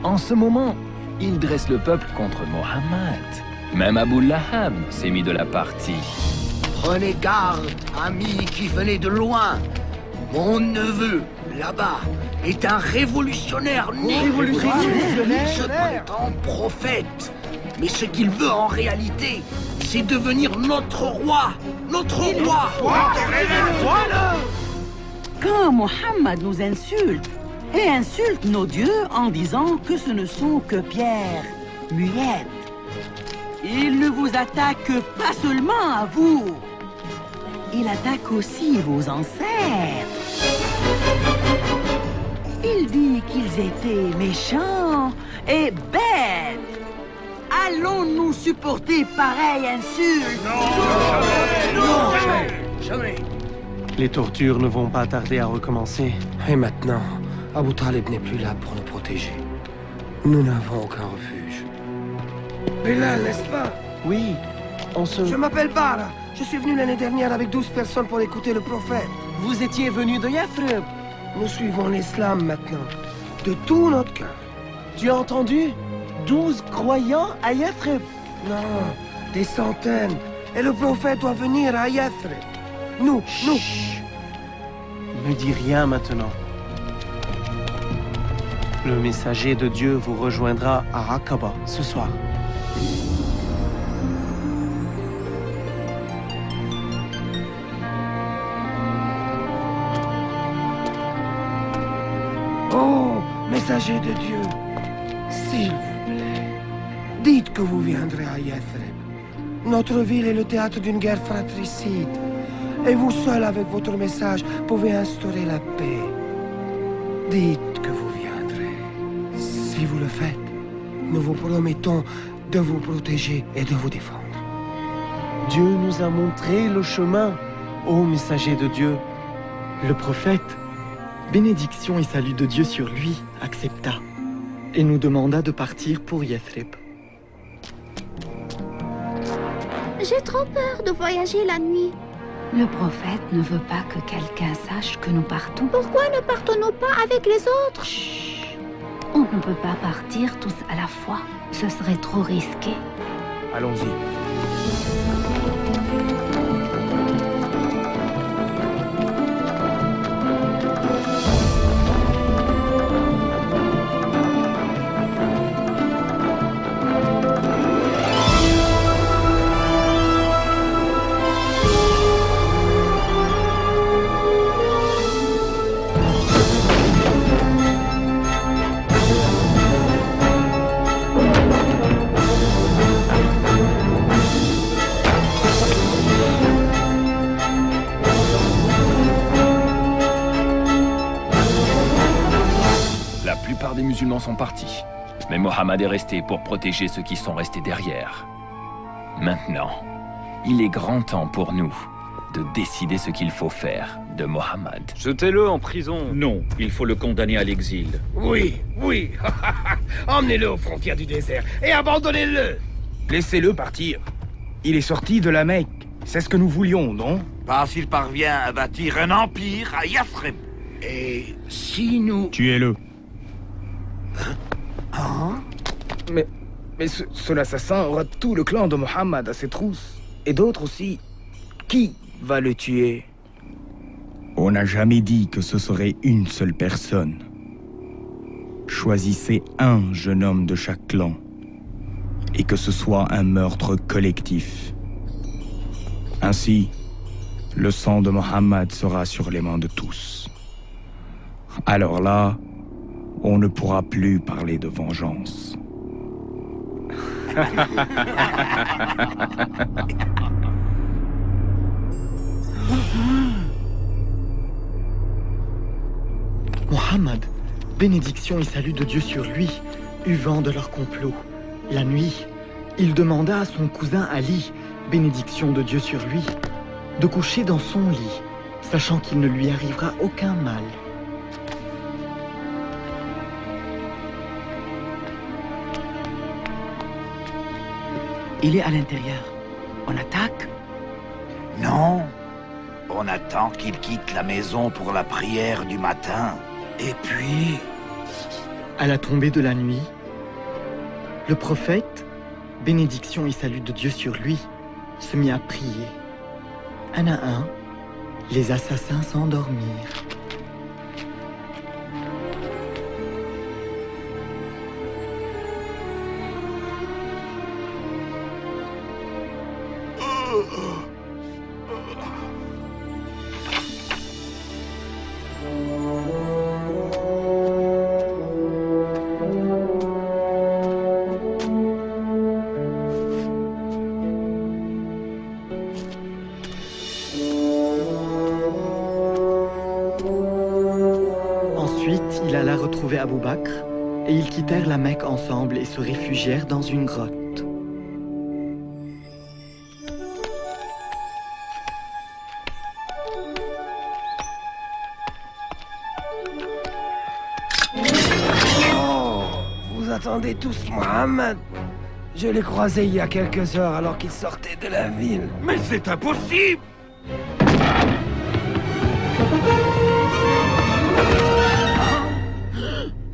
En ce moment, il dresse le peuple contre Mohammed. Même Abu Lahab s'est mis de la partie. Prenez garde, amis qui venez de loin. Mon neveu, là-bas, est un révolutionnaire né. Il se prétend prophète. Mais ce qu'il veut en réalité, c'est devenir notre roi. Notre roi. Quand Mohammed nous insulte, et insulte nos dieux en disant que ce ne sont que pierres muettes, il ne vous attaque pas seulement à vous, il attaque aussi vos ancêtres. Il dit qu'ils étaient méchants et bêtes. Allons-nous supporter pareille insulte? Non, jamais. Les tortures ne vont pas tarder à recommencer. Et maintenant, Abu Talib n'est plus là pour nous protéger. Nous n'avons aucun refuge. Bilal, n'est-ce pas? Oui, on se... Je m'appelle Bara. Je suis venu l'année dernière avec 12 personnes pour écouter le prophète. Vous étiez venu de Yathrib. Nous suivons l'islam maintenant, de tout notre cœur. Tu as entendu? 12 croyants à Yathrib. Non, des centaines. Et le prophète doit venir à Yathrib. Nous. Ne dis rien maintenant. Le messager de Dieu vous rejoindra à Aqaba ce soir. Oh, messager de Dieu, s'il vous plaît, dites que vous viendrez à Yathrib. Notre ville est le théâtre d'une guerre fratricide. Et vous seul, avec votre message, pouvez instaurer la paix. Dites que vous viendrez. Si vous le faites, nous vous promettons de vous protéger et de vous défendre. Dieu nous a montré le chemin, ô messager de Dieu. Le prophète, bénédiction et salut de Dieu sur lui, accepta et nous demanda de partir pour Yathrib. J'ai trop peur de voyager la nuit. Le prophète ne veut pas que quelqu'un sache que nous partons. Pourquoi ne partons-nous pas avec les autres? Chut. On ne peut pas partir tous à la fois. Ce serait trop risqué. Allons-y. Des musulmans sont partis, mais Mohammed est resté pour protéger ceux qui sont restés derrière. Maintenant, il est grand temps pour nous de décider ce qu'il faut faire de Mohammed. Jetez-le en prison. Non, il faut le condamner à l'exil. Oui, oui. Emmenez-le aux frontières du désert et abandonnez-le. Laissez-le partir. Il est sorti de la Mecque. C'est ce que nous voulions, non? Pas s'il parvient à bâtir un empire à Yathrib. Et si nous... Tuez-le. Hein? Mais son assassin aura tout le clan de Mohammed à ses trousses. Et d'autres aussi. Qui va le tuer? On n'a jamais dit que ce serait une seule personne. Choisissez un jeune homme de chaque clan. Et que ce soit un meurtre collectif. Ainsi, le sang de Mohammed sera sur les mains de tous. Alors là, on ne pourra plus parler de vengeance. Mohammed, bénédiction et salut de Dieu sur lui, eut vent de leur complot. La nuit, il demanda à son cousin Ali, bénédiction de Dieu sur lui, de coucher dans son lit, sachant qu'il ne lui arrivera aucun mal. Il est à l'intérieur. On attaque? Non. On attend qu'il quitte la maison pour la prière du matin. Et puis... À la tombée de la nuit, le prophète, bénédiction et salut de Dieu sur lui, se mit à prier. Un à un, les assassins s'endormirent. Ensuite, il alla retrouver Abou Bakr et ils quittèrent la Mecque ensemble et se réfugièrent dans une grotte. Vous attendez tous Mohammed? Je l'ai croisé il y a quelques heures alors qu'il sortait de la ville. Mais c'est impossible!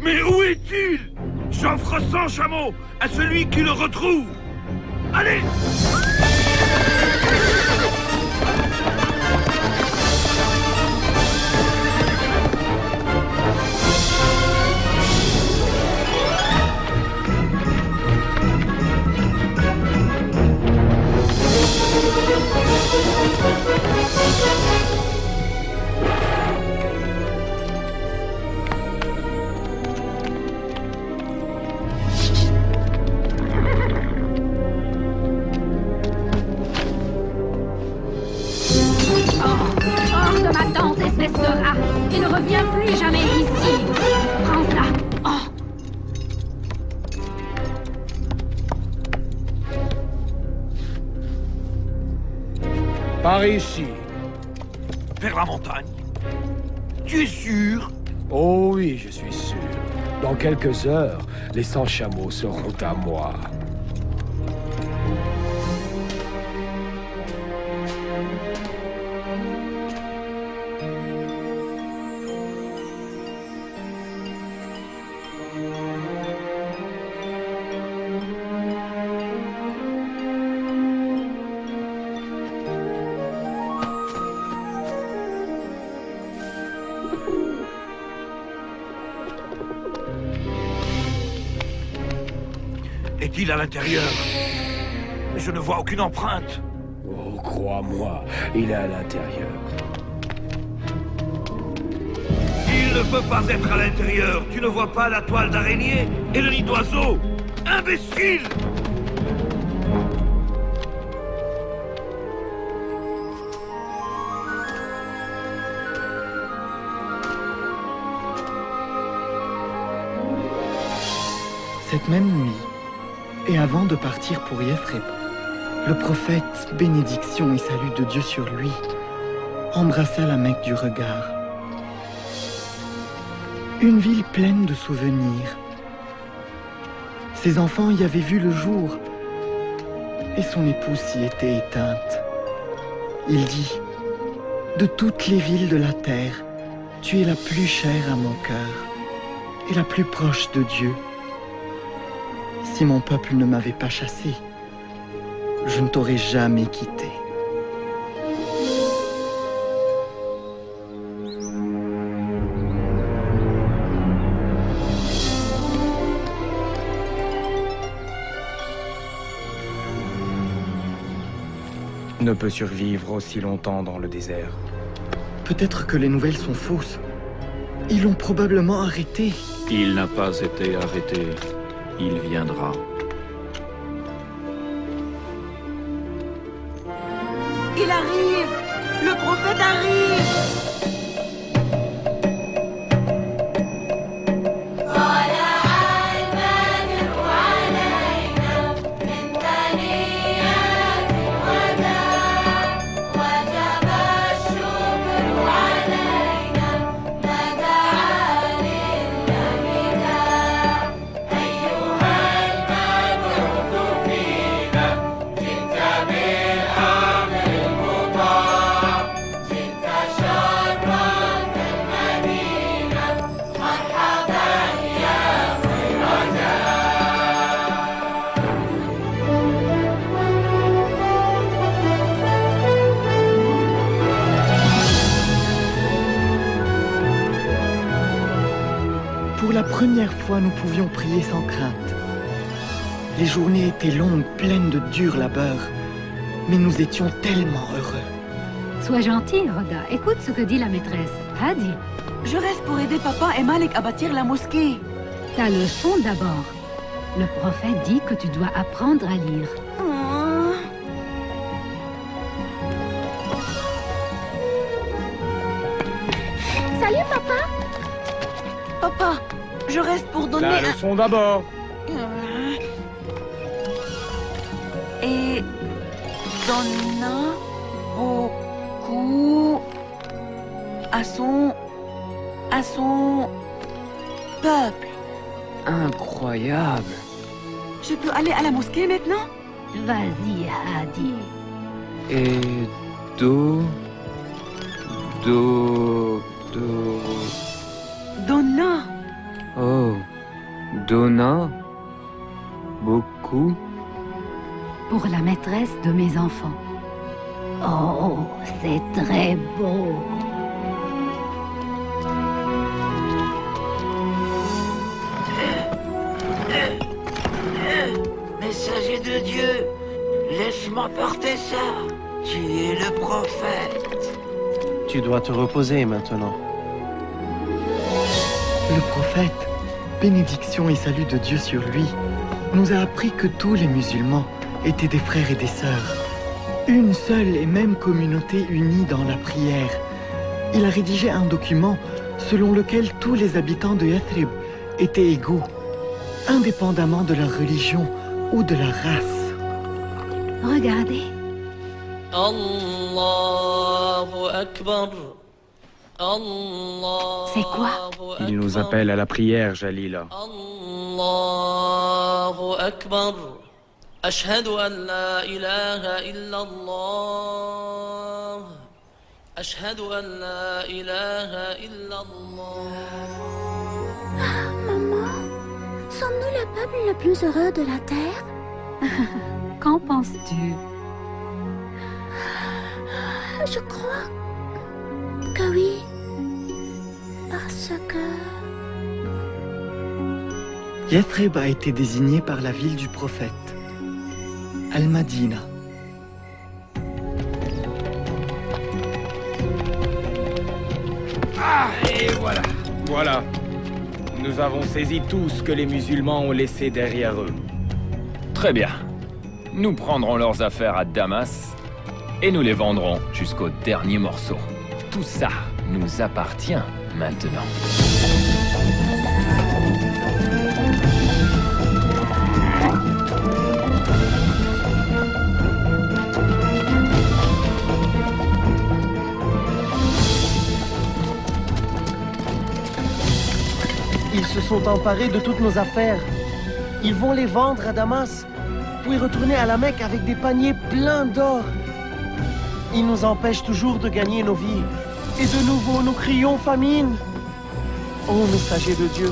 Mais où est-il? J'offre 100 chameaux à celui qui le retrouve. Allez! Par ici. Vers la montagne. Tu es sûr? Oh oui, je suis sûr. Dans quelques heures, les 100 chameaux seront à moi. Est-il à l'intérieur? Mais je ne vois aucune empreinte. Oh, crois-moi, il est à l'intérieur. Il ne peut pas être à l'intérieur. Tu ne vois pas la toile d'araignée et le nid d'oiseau? Imbécile! Cette même nuit, et avant de partir pour Yathrib, le prophète, bénédiction et salut de Dieu sur lui, embrassa la Mecque du regard. Une ville pleine de souvenirs. Ses enfants y avaient vu le jour, et son épouse s'y était éteinte. Il dit, « De toutes les villes de la terre, tu es la plus chère à mon cœur, et la plus proche de Dieu. Si mon peuple ne m'avait pas chassé, je ne t'aurais jamais quitté. » Ne peut survivre aussi longtemps dans le désert. Peut-être que les nouvelles sont fausses. Ils l'ont probablement arrêté. Il n'a pas été arrêté. Il viendra. Il arrive! Le prophète arrive! Pour la première fois, nous pouvions prier sans crainte. Les journées étaient longues, pleines de dur labeur, mais nous étions tellement heureux. Sois gentil, Rhoda. Écoute ce que dit la maîtresse. Hadi. Je reste pour aider papa et Malik à bâtir la mosquée. Ta leçon d'abord. Le prophète dit que tu dois apprendre à lire. Salut, papa. Papa, je reste pour donner La leçon d'abord. Et donna beaucoup à son peuple. Incroyable. Je peux aller à la mosquée maintenant? Vas-y, Hadi. Et Donna. Oh, donna beaucoup. Pour la maîtresse de mes enfants. Oh, c'est très beau. Messager de Dieu, laisse-moi porter ça. Tu es le prophète. Tu dois te reposer maintenant. Le prophète, bénédiction et salut de Dieu sur lui, nous a appris que tous les musulmans étaient des frères et des sœurs. Une seule et même communauté unie dans la prière. Il a rédigé un document selon lequel tous les habitants de Yathrib étaient égaux, indépendamment de leur religion ou de leur race. Regardez. C'est quoi? Il nous appelle à la prière, Jalila. Allahu Akbar. Ashhadu an la ilaha illallah. Ashhadu an la ilaha illallah. Maman, sommes-nous le peuple le plus heureux de la terre? Qu'en penses-tu? Je crois que oui. Parce que... Yathrib a été désigné par la ville du prophète, Al-Madina. Ah, et voilà. Voilà. Nous avons saisi tout ce que les musulmans ont laissé derrière eux. Très bien. Nous prendrons leurs affaires à Damas et nous les vendrons jusqu'au dernier morceau. Tout ça nous appartient maintenant. Ils se sont emparés de toutes nos affaires. Ils vont les vendre à Damas, puis retourner à la Mecque avec des paniers pleins d'or. Ils nous empêchent toujours de gagner nos vies. Et de nouveau, nous crions famine. Ô messager de Dieu,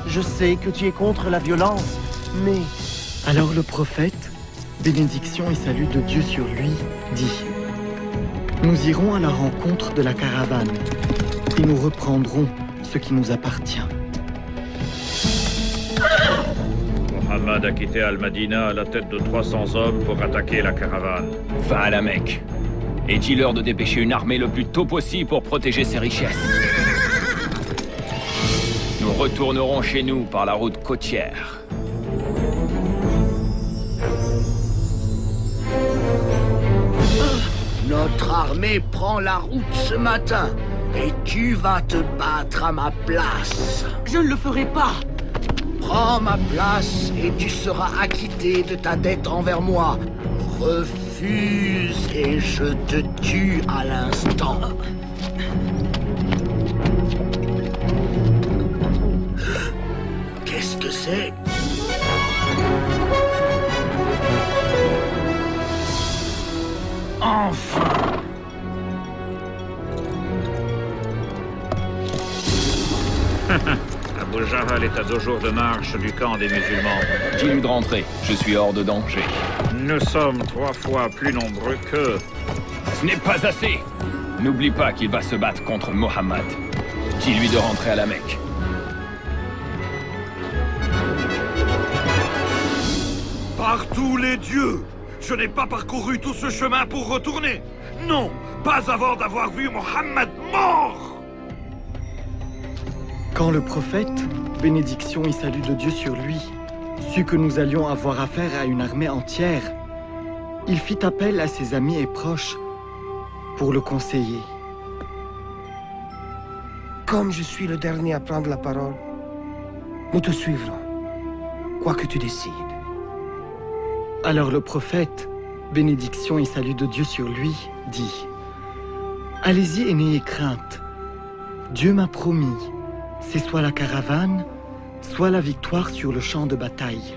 je sais que tu es contre la violence, mais... Alors le prophète, bénédiction et salut de Dieu sur lui, dit: Nous irons à la rencontre de la caravane, et nous reprendrons ce qui nous appartient. Mohammed a quitté Al-Madina à la tête de 300 hommes pour attaquer la caravane. Va à la Mecque et dis-leur de dépêcher une armée le plus tôt possible pour protéger ses richesses. Nous retournerons chez nous par la route côtière. Notre armée prend la route ce matin et tu vas te battre à ma place. Je ne le ferai pas. Prends ma place et tu seras acquitté de ta dette envers moi. Refuse et je te tue à l'instant. Qu'est-ce que c'est? Enfin! Abu Jahl est à 2 jours de marche du camp des musulmans. Dis-lui de rentrer, je suis hors de danger. Nous sommes 3 fois plus nombreux qu'eux. Ce n'est pas assez! N'oublie pas qu'il va se battre contre Mohammed. Dis-lui de rentrer à la Mecque. Par tous les dieux! Je n'ai pas parcouru tout ce chemin pour retourner! Non! Pas avant d'avoir vu Mohammed mort! Quand le prophète, bénédiction et salut de Dieu sur lui, sut que nous allions avoir affaire à une armée entière, il fit appel à ses amis et proches pour le conseiller. Comme je suis le dernier à prendre la parole, nous te suivrons, quoi que tu décides. Alors le prophète, bénédiction et salut de Dieu sur lui, dit: Allez-y et n'ayez crainte. Dieu m'a promis, c'est soit la caravane, soit la victoire sur le champ de bataille.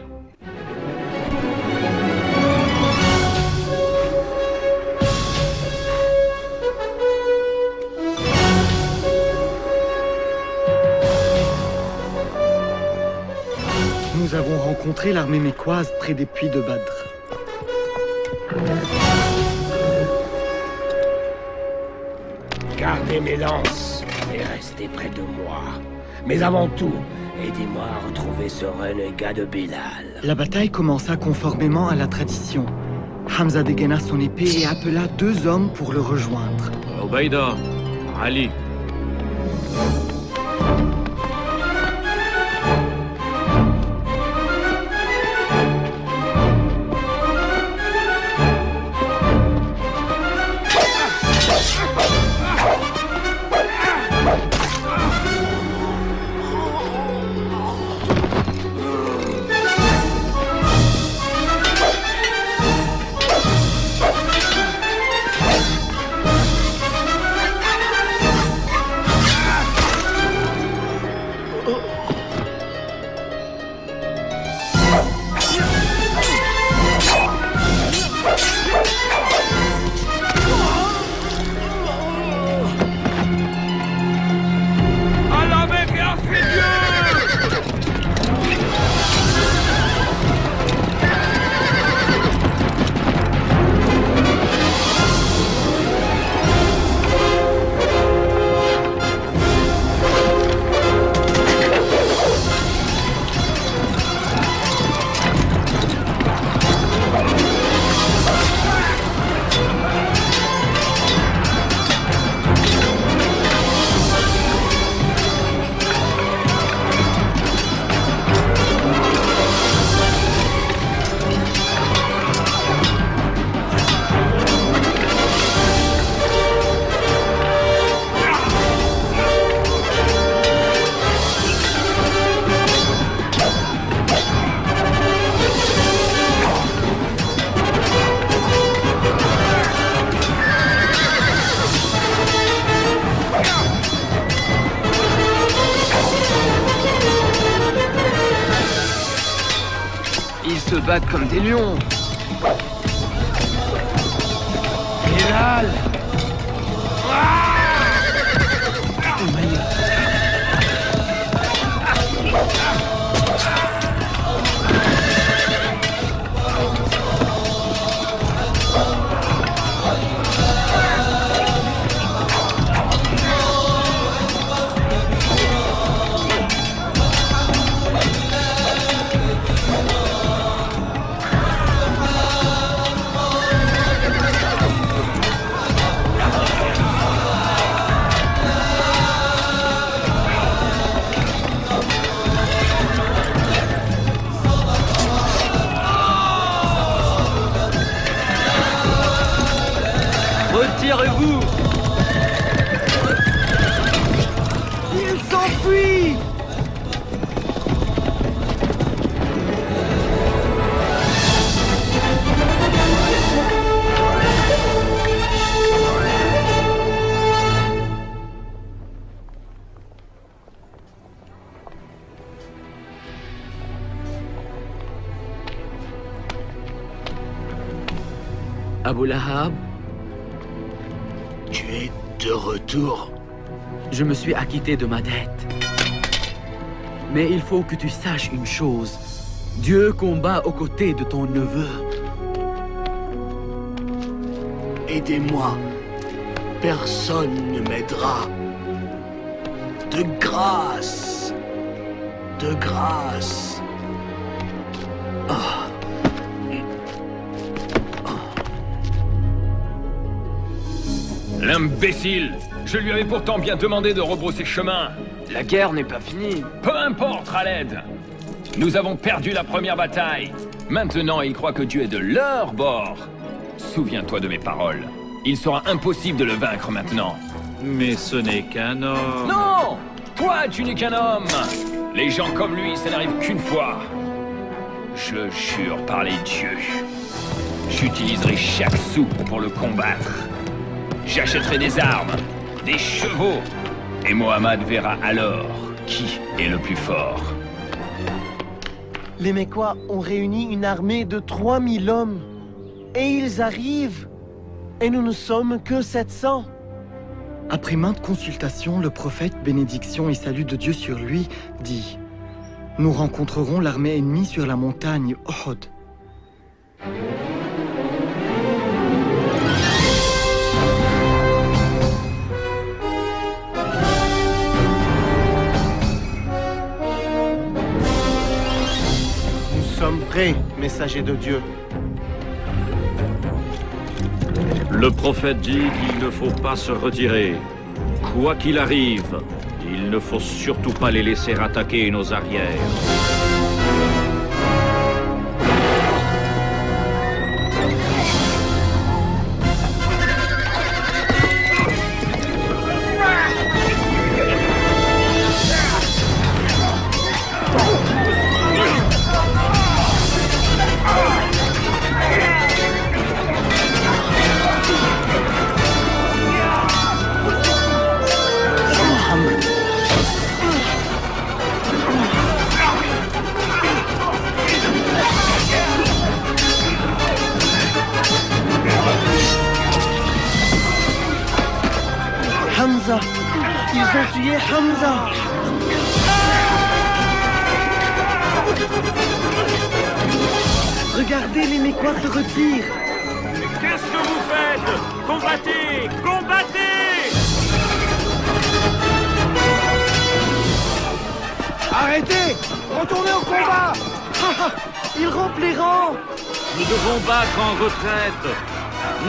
Nous avons rencontré l'armée mécoise près des puits de Badr. Gardez mes lances et restez près de moi. Mais avant tout, aidez-moi à retrouver ce renégat de Bilal. La bataille commença conformément à la tradition. Hamza dégaina son épée et appela 2 hommes pour le rejoindre. Ubaïda, Ali. battent comme des lions. Bilal! Retirez-vous! Il s'enfuit! Abu Lahab, tu es de retour. je me suis acquitté de ma dette. Mais il faut que tu saches une chose. Dieu combat aux côtés de ton neveu. Aidez-moi. Personne ne m'aidera. De grâce. De grâce. L'imbécile! Je lui avais pourtant bien demandé de rebrousser chemin. La guerre n'est pas finie. Peu importe, Khaled. Nous avons perdu la première bataille. Maintenant, ils croient que Dieu est de leur bord. Souviens-toi de mes paroles. Il sera impossible de le vaincre maintenant. Mais ce n'est qu'un homme. Non! Toi, tu n'es qu'un homme! Les gens comme lui, ça n'arrive qu'une fois. Je jure par les dieux. J'utiliserai chaque sou pour le combattre. J'achèterai des armes, des chevaux. Et Mohammed verra alors qui est le plus fort. Les Mécois ont réuni une armée de 3000 hommes. Et ils arrivent. Et nous ne sommes que 700. Après maintes consultations, le prophète, bénédiction et salut de Dieu sur lui, dit « Nous rencontrerons l'armée ennemie sur la montagne Uhud. » Nous sommes prêts, messagers de Dieu. Le prophète dit qu'il ne faut pas se retirer. Quoi qu'il arrive, il ne faut surtout pas les laisser attaquer nos arrières. Hamza! Ils ont tué Hamza! Regardez, les Mécois se retirent! Qu'est-ce que vous faites? Combattez! Combattez! Arrêtez! Retournez au combat! Ils rompent les rangs! Nous devons battre en retraite!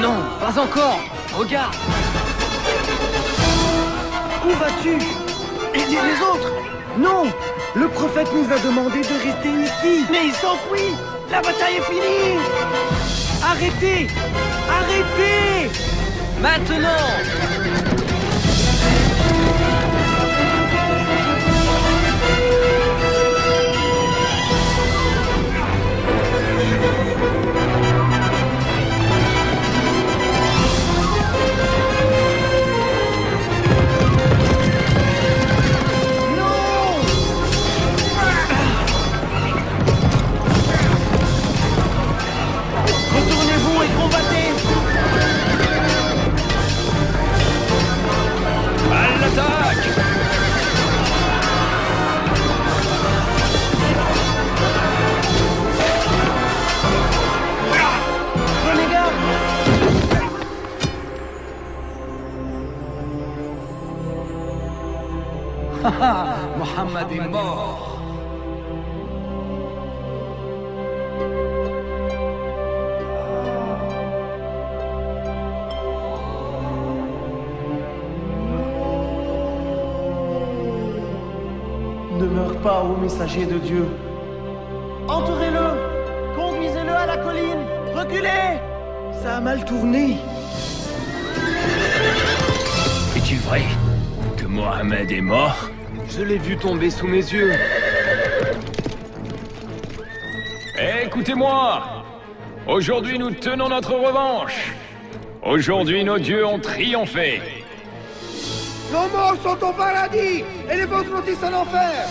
Non, pas encore! Regarde! Où vas-tu? Aider les autres? Non! Le prophète nous a demandé de rester ici! Mais il s'enfuit! La bataille est finie! Arrêtez! Arrêtez! Maintenant! Mohammed est mort. Ne meurs pas, ô messager de Dieu. Entourez-le! Conduisez-le à la colline! Reculez! Ça a mal tourné. Est-il vrai que Mohammed est mort? Je l'ai vu tomber sous mes yeux. Écoutez-moi! Aujourd'hui, nous tenons notre revanche. Aujourd'hui, nos dieux ont triomphé. Nos morts sont au paradis et les vôtres sont en enfer.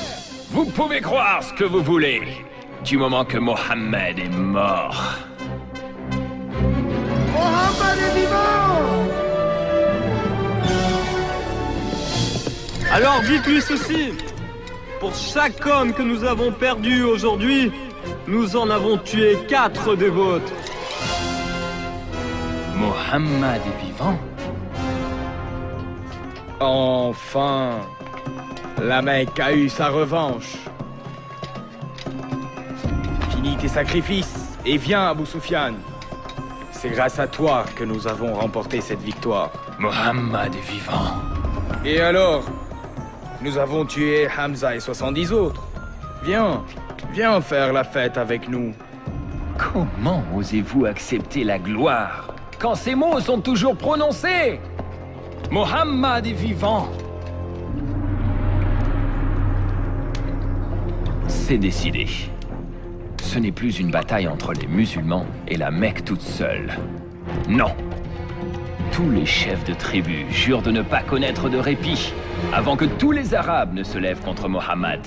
Vous pouvez croire ce que vous voulez, du moment que Mohammed est mort. Mohammed est vivant! Alors dites-lui ceci. Pour chaque homme que nous avons perdu aujourd'hui, nous en avons tué 4 des vôtres. Mohammed est vivant? Enfin, la Mecque a eu sa revanche. Finis tes sacrifices et viens, Abu Sufyan. C'est grâce à toi que nous avons remporté cette victoire. Mohammed est vivant. Et alors? Nous avons tué Hamza et 70 autres. Viens, viens faire la fête avec nous. Comment osez-vous accepter la gloire quand ces mots sont toujours prononcés? Mohammed est vivant. C'est décidé. Ce n'est plus une bataille entre les musulmans et la Mecque toute seule. Non. Tous les chefs de tribus jurent de ne pas connaître de répit avant que tous les Arabes ne se lèvent contre Mohammed.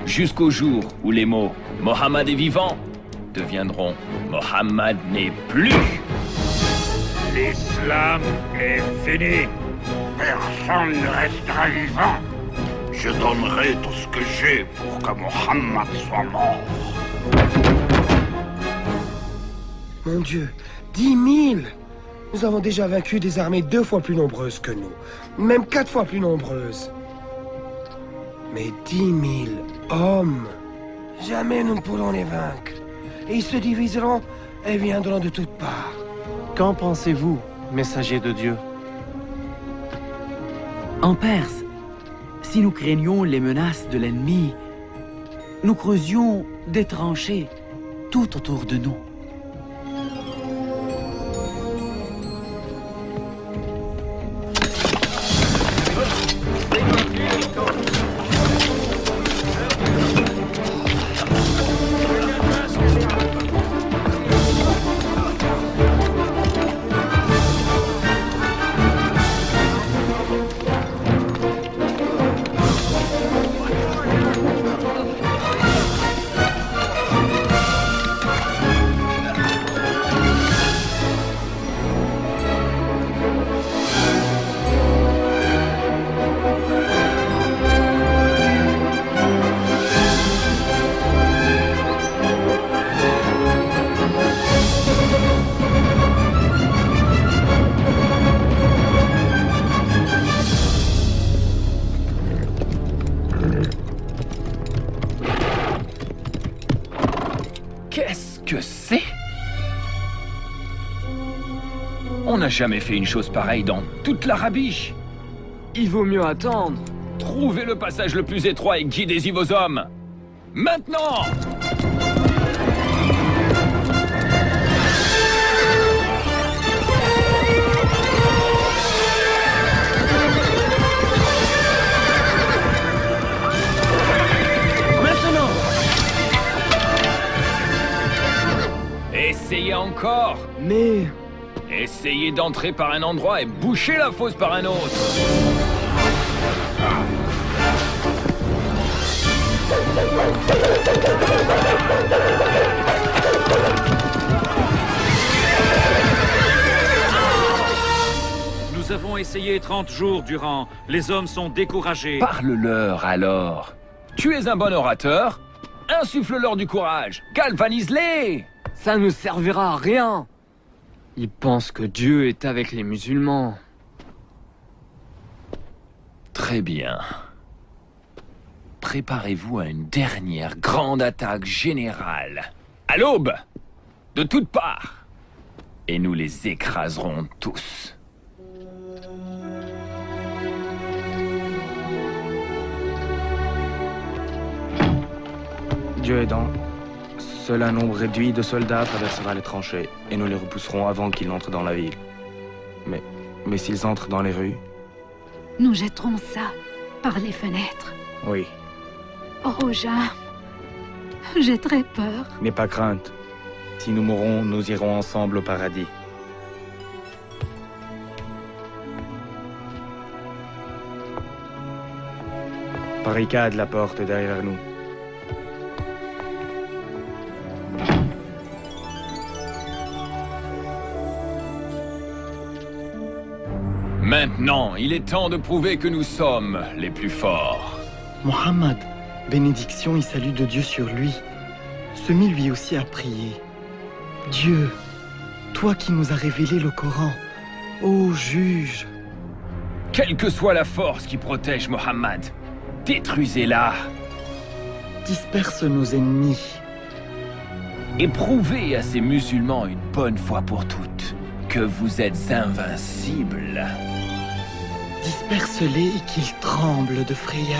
Jusqu'au jour où les mots « Mohammed est vivant » deviendront « Mohammed n'est plus ». L'islam est fini. Personne ne restera vivant. Je donnerai tout ce que j'ai pour que Mohammed soit mort. Mon Dieu, 10 000! Nous avons déjà vaincu des armées 2 fois plus nombreuses que nous. Même 4 fois plus nombreuses. Mais 10 000 hommes, jamais nous ne pourrons les vaincre. Et ils se diviseront et viendront de toutes parts. Qu'en pensez-vous, messager de Dieu? En Perse, si nous craignions les menaces de l'ennemi, nous creusions des tranchées tout autour de nous. Qu'est-ce que c'est? On n'a jamais fait une chose pareille dans toute l'Arabie. Il vaut mieux attendre. Trouvez le passage le plus étroit et guidez-y vos hommes. Maintenant! Essayez encore. Mais... Essayez d'entrer par un endroit et bouchez la fosse par un autre. Nous avons essayé 30 jours durant. Les hommes sont découragés. Parle-leur alors. Tu es un bon orateur. Insuffle-leur du courage. Galvanise-les. Ça ne servira à rien. Ils pensent que Dieu est avec les musulmans. Très bien. préparez-vous à une dernière grande attaque générale. À l'aube, de toutes parts. Et nous les écraserons tous. Dieu aidant, seul un nombre réduit de soldats traversera les tranchées et nous les repousserons avant qu'ils n'entrent dans la ville. Mais s'ils entrent dans les rues... Nous jetterons ça par les fenêtres. Oui. Roja, j'ai très peur. N'aie pas crainte. Si nous mourrons, nous irons ensemble au paradis. Barricade la porte derrière nous. Maintenant, il est temps de prouver que nous sommes les plus forts. Mohammed, bénédiction et salut de Dieu sur lui, se mit lui aussi à prier. Dieu, toi qui nous as révélé le Coran, ô juge. Quelle que soit la force qui protège Mohammed, détruisez-la. Disperse nos ennemis. Et prouvez à ces musulmans une bonne fois pour toutes que vous êtes invincibles. Disperse-les et qu'ils tremblent de frayeur.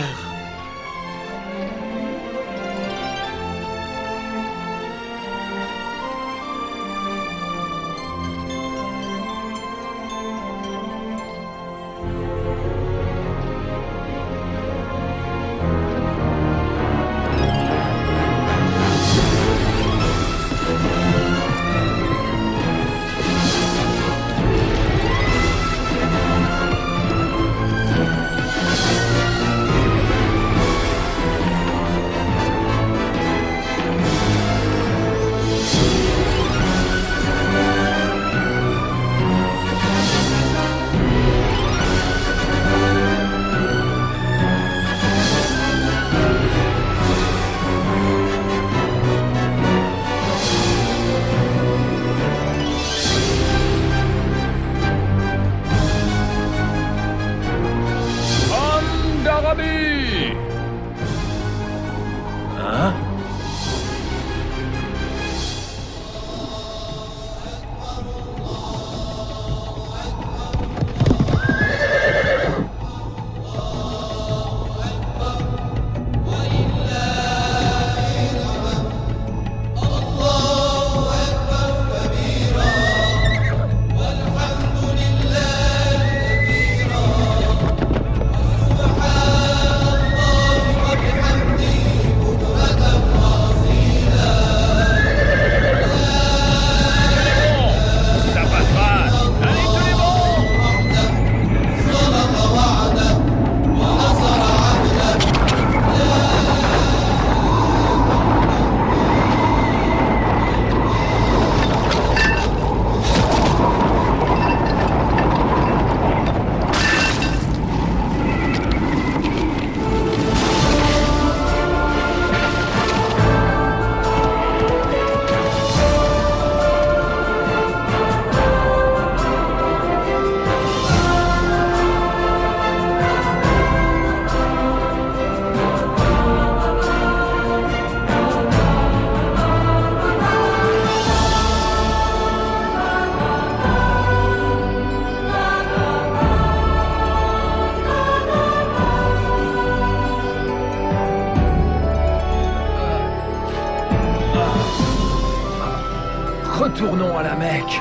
Retournons à la Mecque.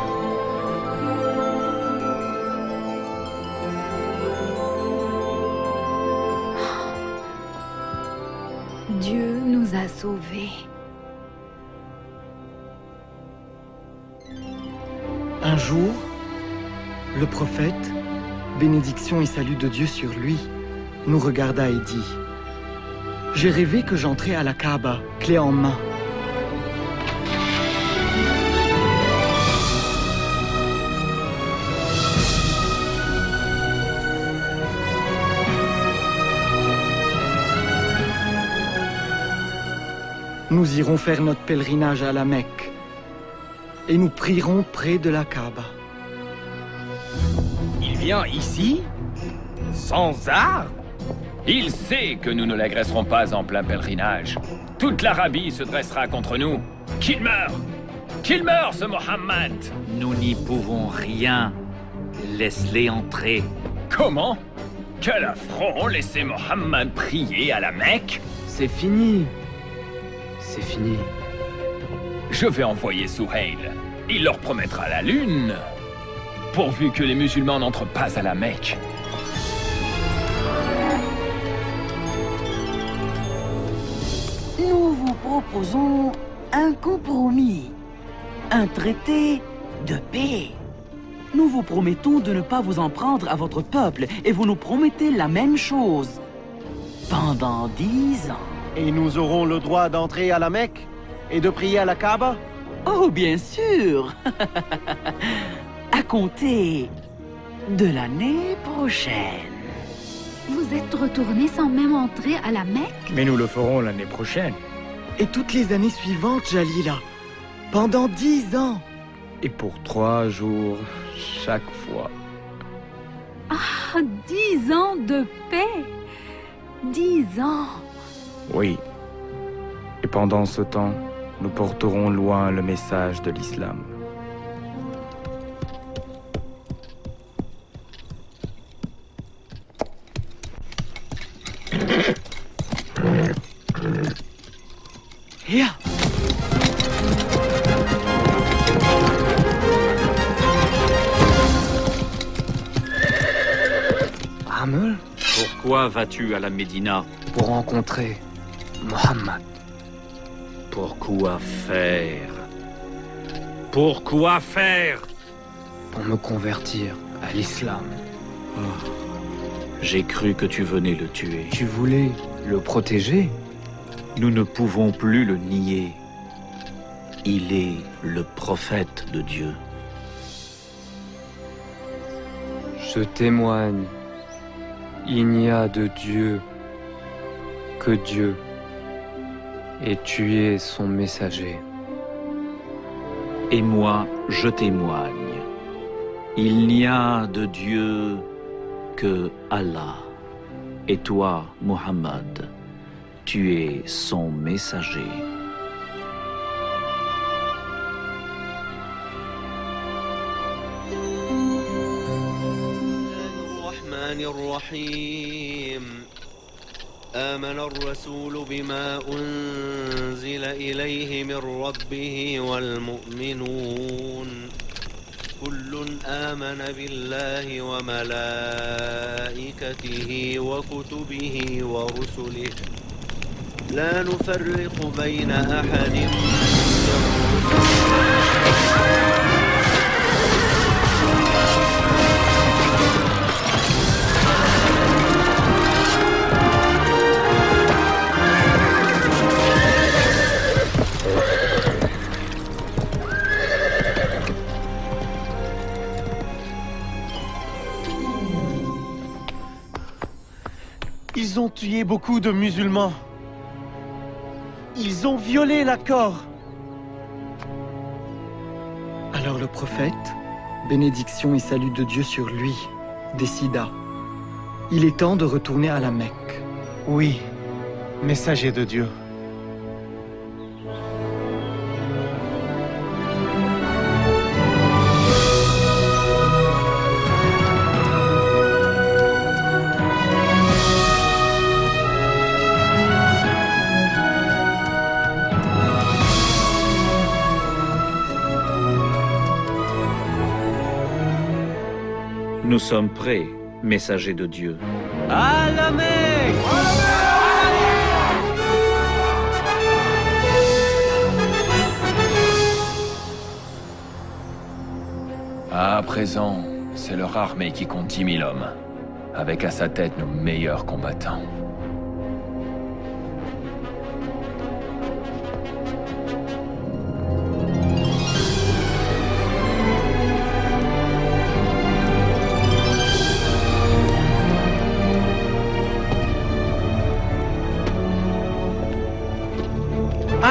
Dieu nous a sauvés. Un jour, le prophète, bénédiction et salut de Dieu sur lui, nous regarda et dit: j'ai rêvé que j'entrais à la Kaaba, clé en main. Nous irons faire notre pèlerinage à la Mecque et nous prierons près de la Kaaba. Il vient ici? Sans armes? Il sait que nous ne l'agresserons pas en plein pèlerinage. Toute l'Arabie se dressera contre nous. Qu'il meure! Qu'il meure, ce Mohammed! Nous n'y pouvons rien. Laisse-les entrer. Comment? Quel affront, laisser Mohammed prier à la Mecque? C'est fini. C'est fini. Je vais envoyer Souhail. Il leur promettra la lune. Pourvu que les musulmans n'entrent pas à la Mecque. Nous vous proposons un compromis, un traité de paix. Nous vous promettons de ne pas vous en prendre à votre peuple et vous nous promettez la même chose. Pendant 10 ans. Et nous aurons le droit d'entrer à la Mecque et de prier à la Kaaba? Oh, bien sûr. À compter de l'année prochaine. Vous êtes retourné sans même entrer à la Mecque? Mais nous le ferons l'année prochaine. Et toutes les années suivantes, Jalila. Pendant 10 ans. Et pour 3 jours, chaque fois. Ah, 10 ans de paix! 10 ans! Oui. Et pendant ce temps, nous porterons loin le message de l'islam. Yeah. Amel? Pourquoi vas-tu à la Médina? Pour rencontrer Mohammed. Pourquoi faire? Pourquoi faire? Pour me convertir à l'islam. Oh. J'ai cru que tu venais le tuer. Tu voulais le protéger? Nous ne pouvons plus le nier. Il est le prophète de Dieu. Je témoigne. Il n'y a de Dieu que Dieu. Et tu es son messager. Et moi, je témoigne. Il n'y a de Dieu que Allah. Et toi, Mohammed, tu es son messager. آمن الرسول بما أنزل إليه من ربه والمؤمنون كل آمن بالله وملائكته وكتبه ورسله لا نفرق بين أحد من Ils ont tué beaucoup de musulmans. Ils ont violé l'accord. Alors le prophète, bénédiction et salut de Dieu sur lui, décida. Il est temps de retourner à la Mecque. Oui, messager de Dieu. Nous sommes prêts, messager de Dieu. À la Mecque! À présent, c'est leur armée qui compte 10 000 hommes, avec à sa tête nos meilleurs combattants.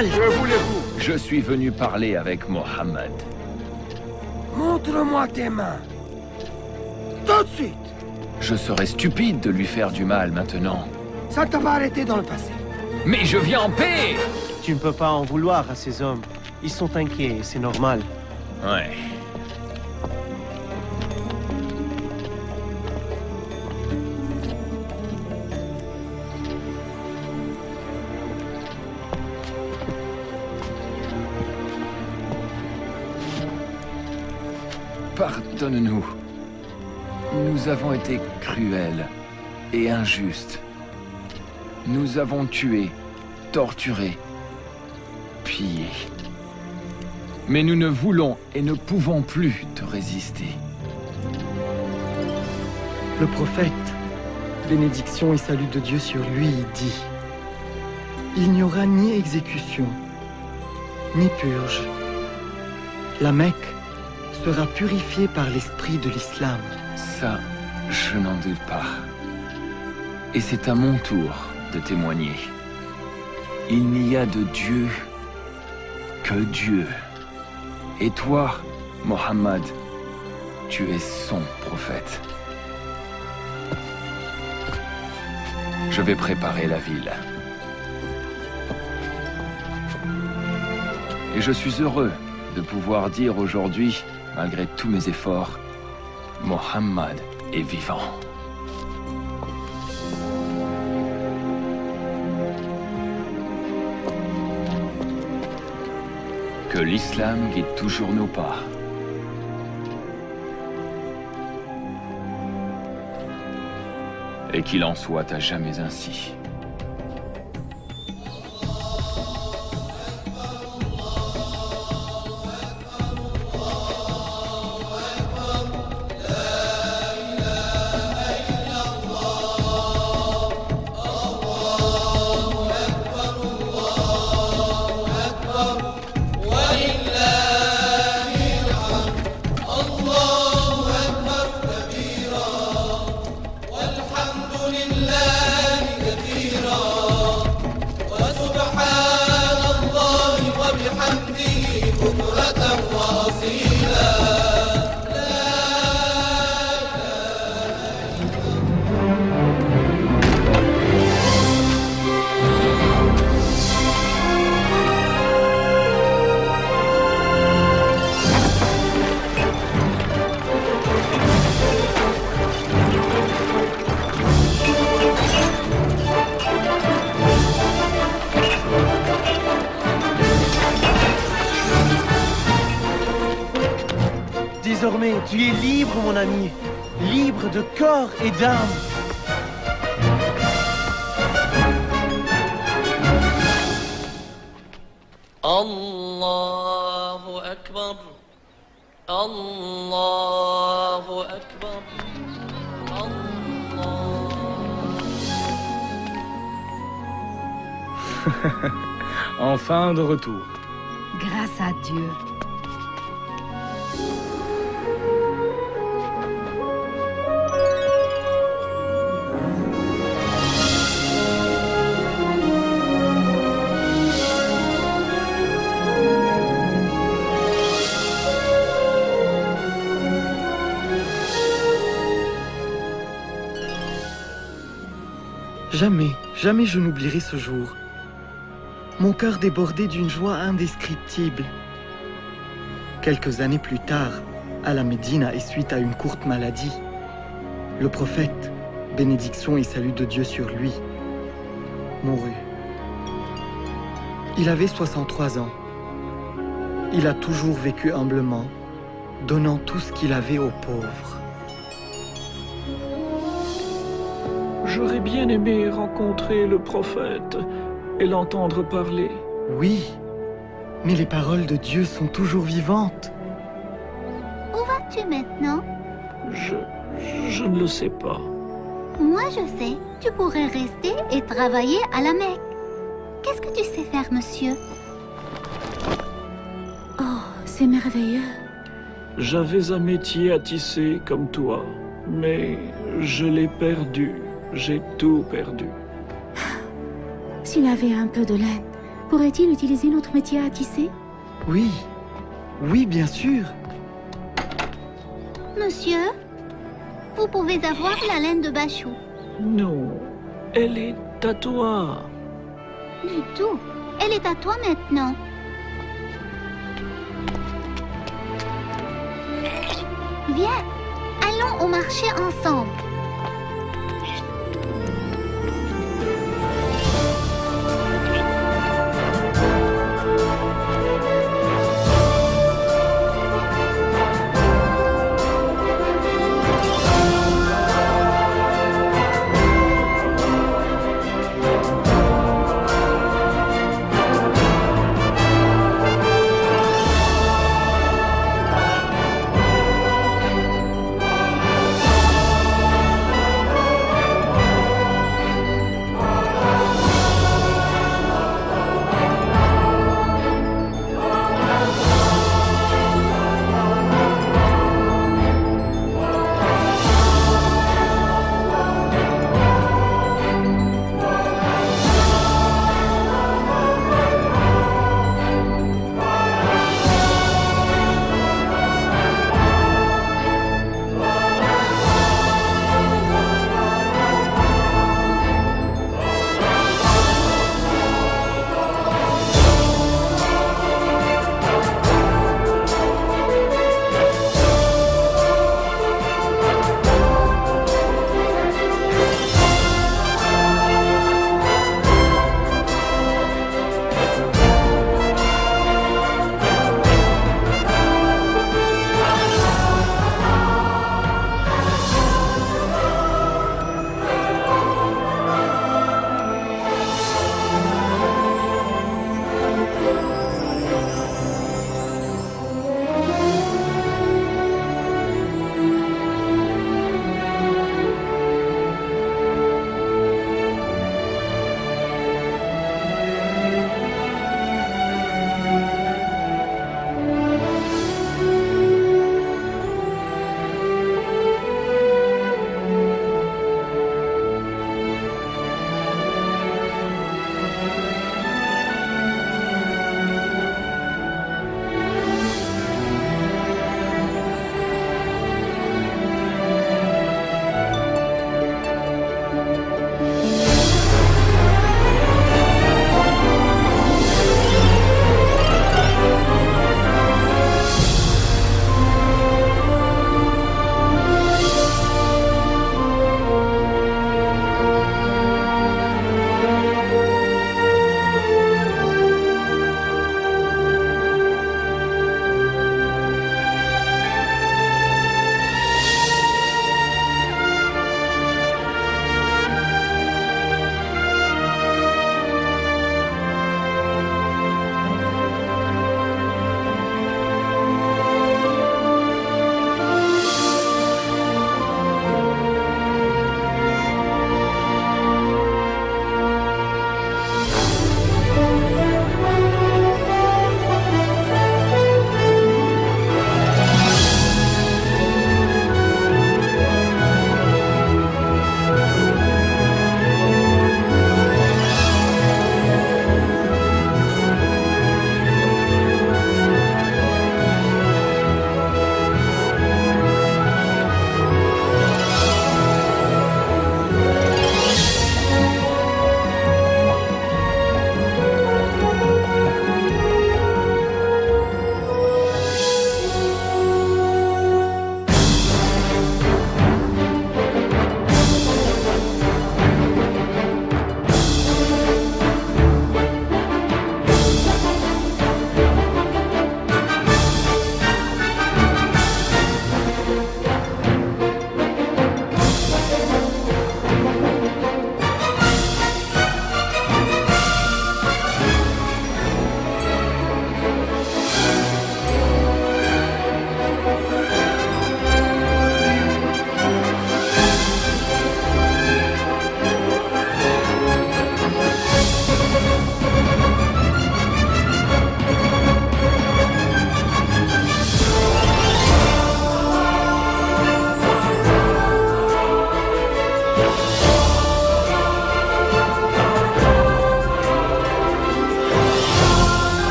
Que voulez-vous? Je suis venu parler avec Mohammed. Montre-moi tes mains. Tout de suite. Je serais stupide de lui faire du mal maintenant. Ça t'a pas arrêté dans le passé. Mais je viens en paix! Tu ne peux pas en vouloir à ces hommes. Ils sont inquiets, c'est normal. Ouais. Pardonne-nous. Nous avons été cruels et injustes. Nous avons tué, torturé, pillé. Mais nous ne voulons et ne pouvons plus te résister. Le prophète, bénédiction et salut de Dieu sur lui, dit: il n'y aura ni exécution, ni purge. La Mecque sera purifiée par l'esprit de l'islam. Ça, je n'en doute pas. Et c'est à mon tour de témoigner. Il n'y a de Dieu que Dieu. Et toi, Mohammed, tu es son prophète. Je vais préparer la ville. Et je suis heureux de pouvoir dire aujourd'hui, malgré tous mes efforts, Mohammed est vivant. Que l'islam guide toujours nos pas. Et qu'il en soit à jamais ainsi. Désormais, tu es libre, mon ami. Libre de corps et d'âme. Allahu Akbar. Allahu Akbar. Enfin de retour. Grâce à Dieu. Jamais, jamais je n'oublierai ce jour. Mon cœur débordait d'une joie indescriptible. Quelques années plus tard, à la Médine et suite à une courte maladie, le prophète, bénédiction et salut de Dieu sur lui, mourut. Il avait 63 ans. Il a toujours vécu humblement, donnant tout ce qu'il avait aux pauvres. J'aurais bien aimé rencontrer le prophète et l'entendre parler. Oui, mais les paroles de Dieu sont toujours vivantes. Où vas-tu maintenant? Je ne le sais pas. Moi, je sais. Tu pourrais rester et travailler à la Mecque. Qu'est-ce que tu sais faire, monsieur? Oh, c'est merveilleux. J'avais un métier à tisser comme toi, mais je l'ai perdu. J'ai tout perdu. S'il avait un peu de laine, pourrait-il utiliser notre métier à tisser? Oui, oui, bien sûr. Monsieur, vous pouvez avoir la laine de Bachou. Non, elle est est à toi. Du tout. Elle est à toi maintenant. Viens, allons au marché ensemble.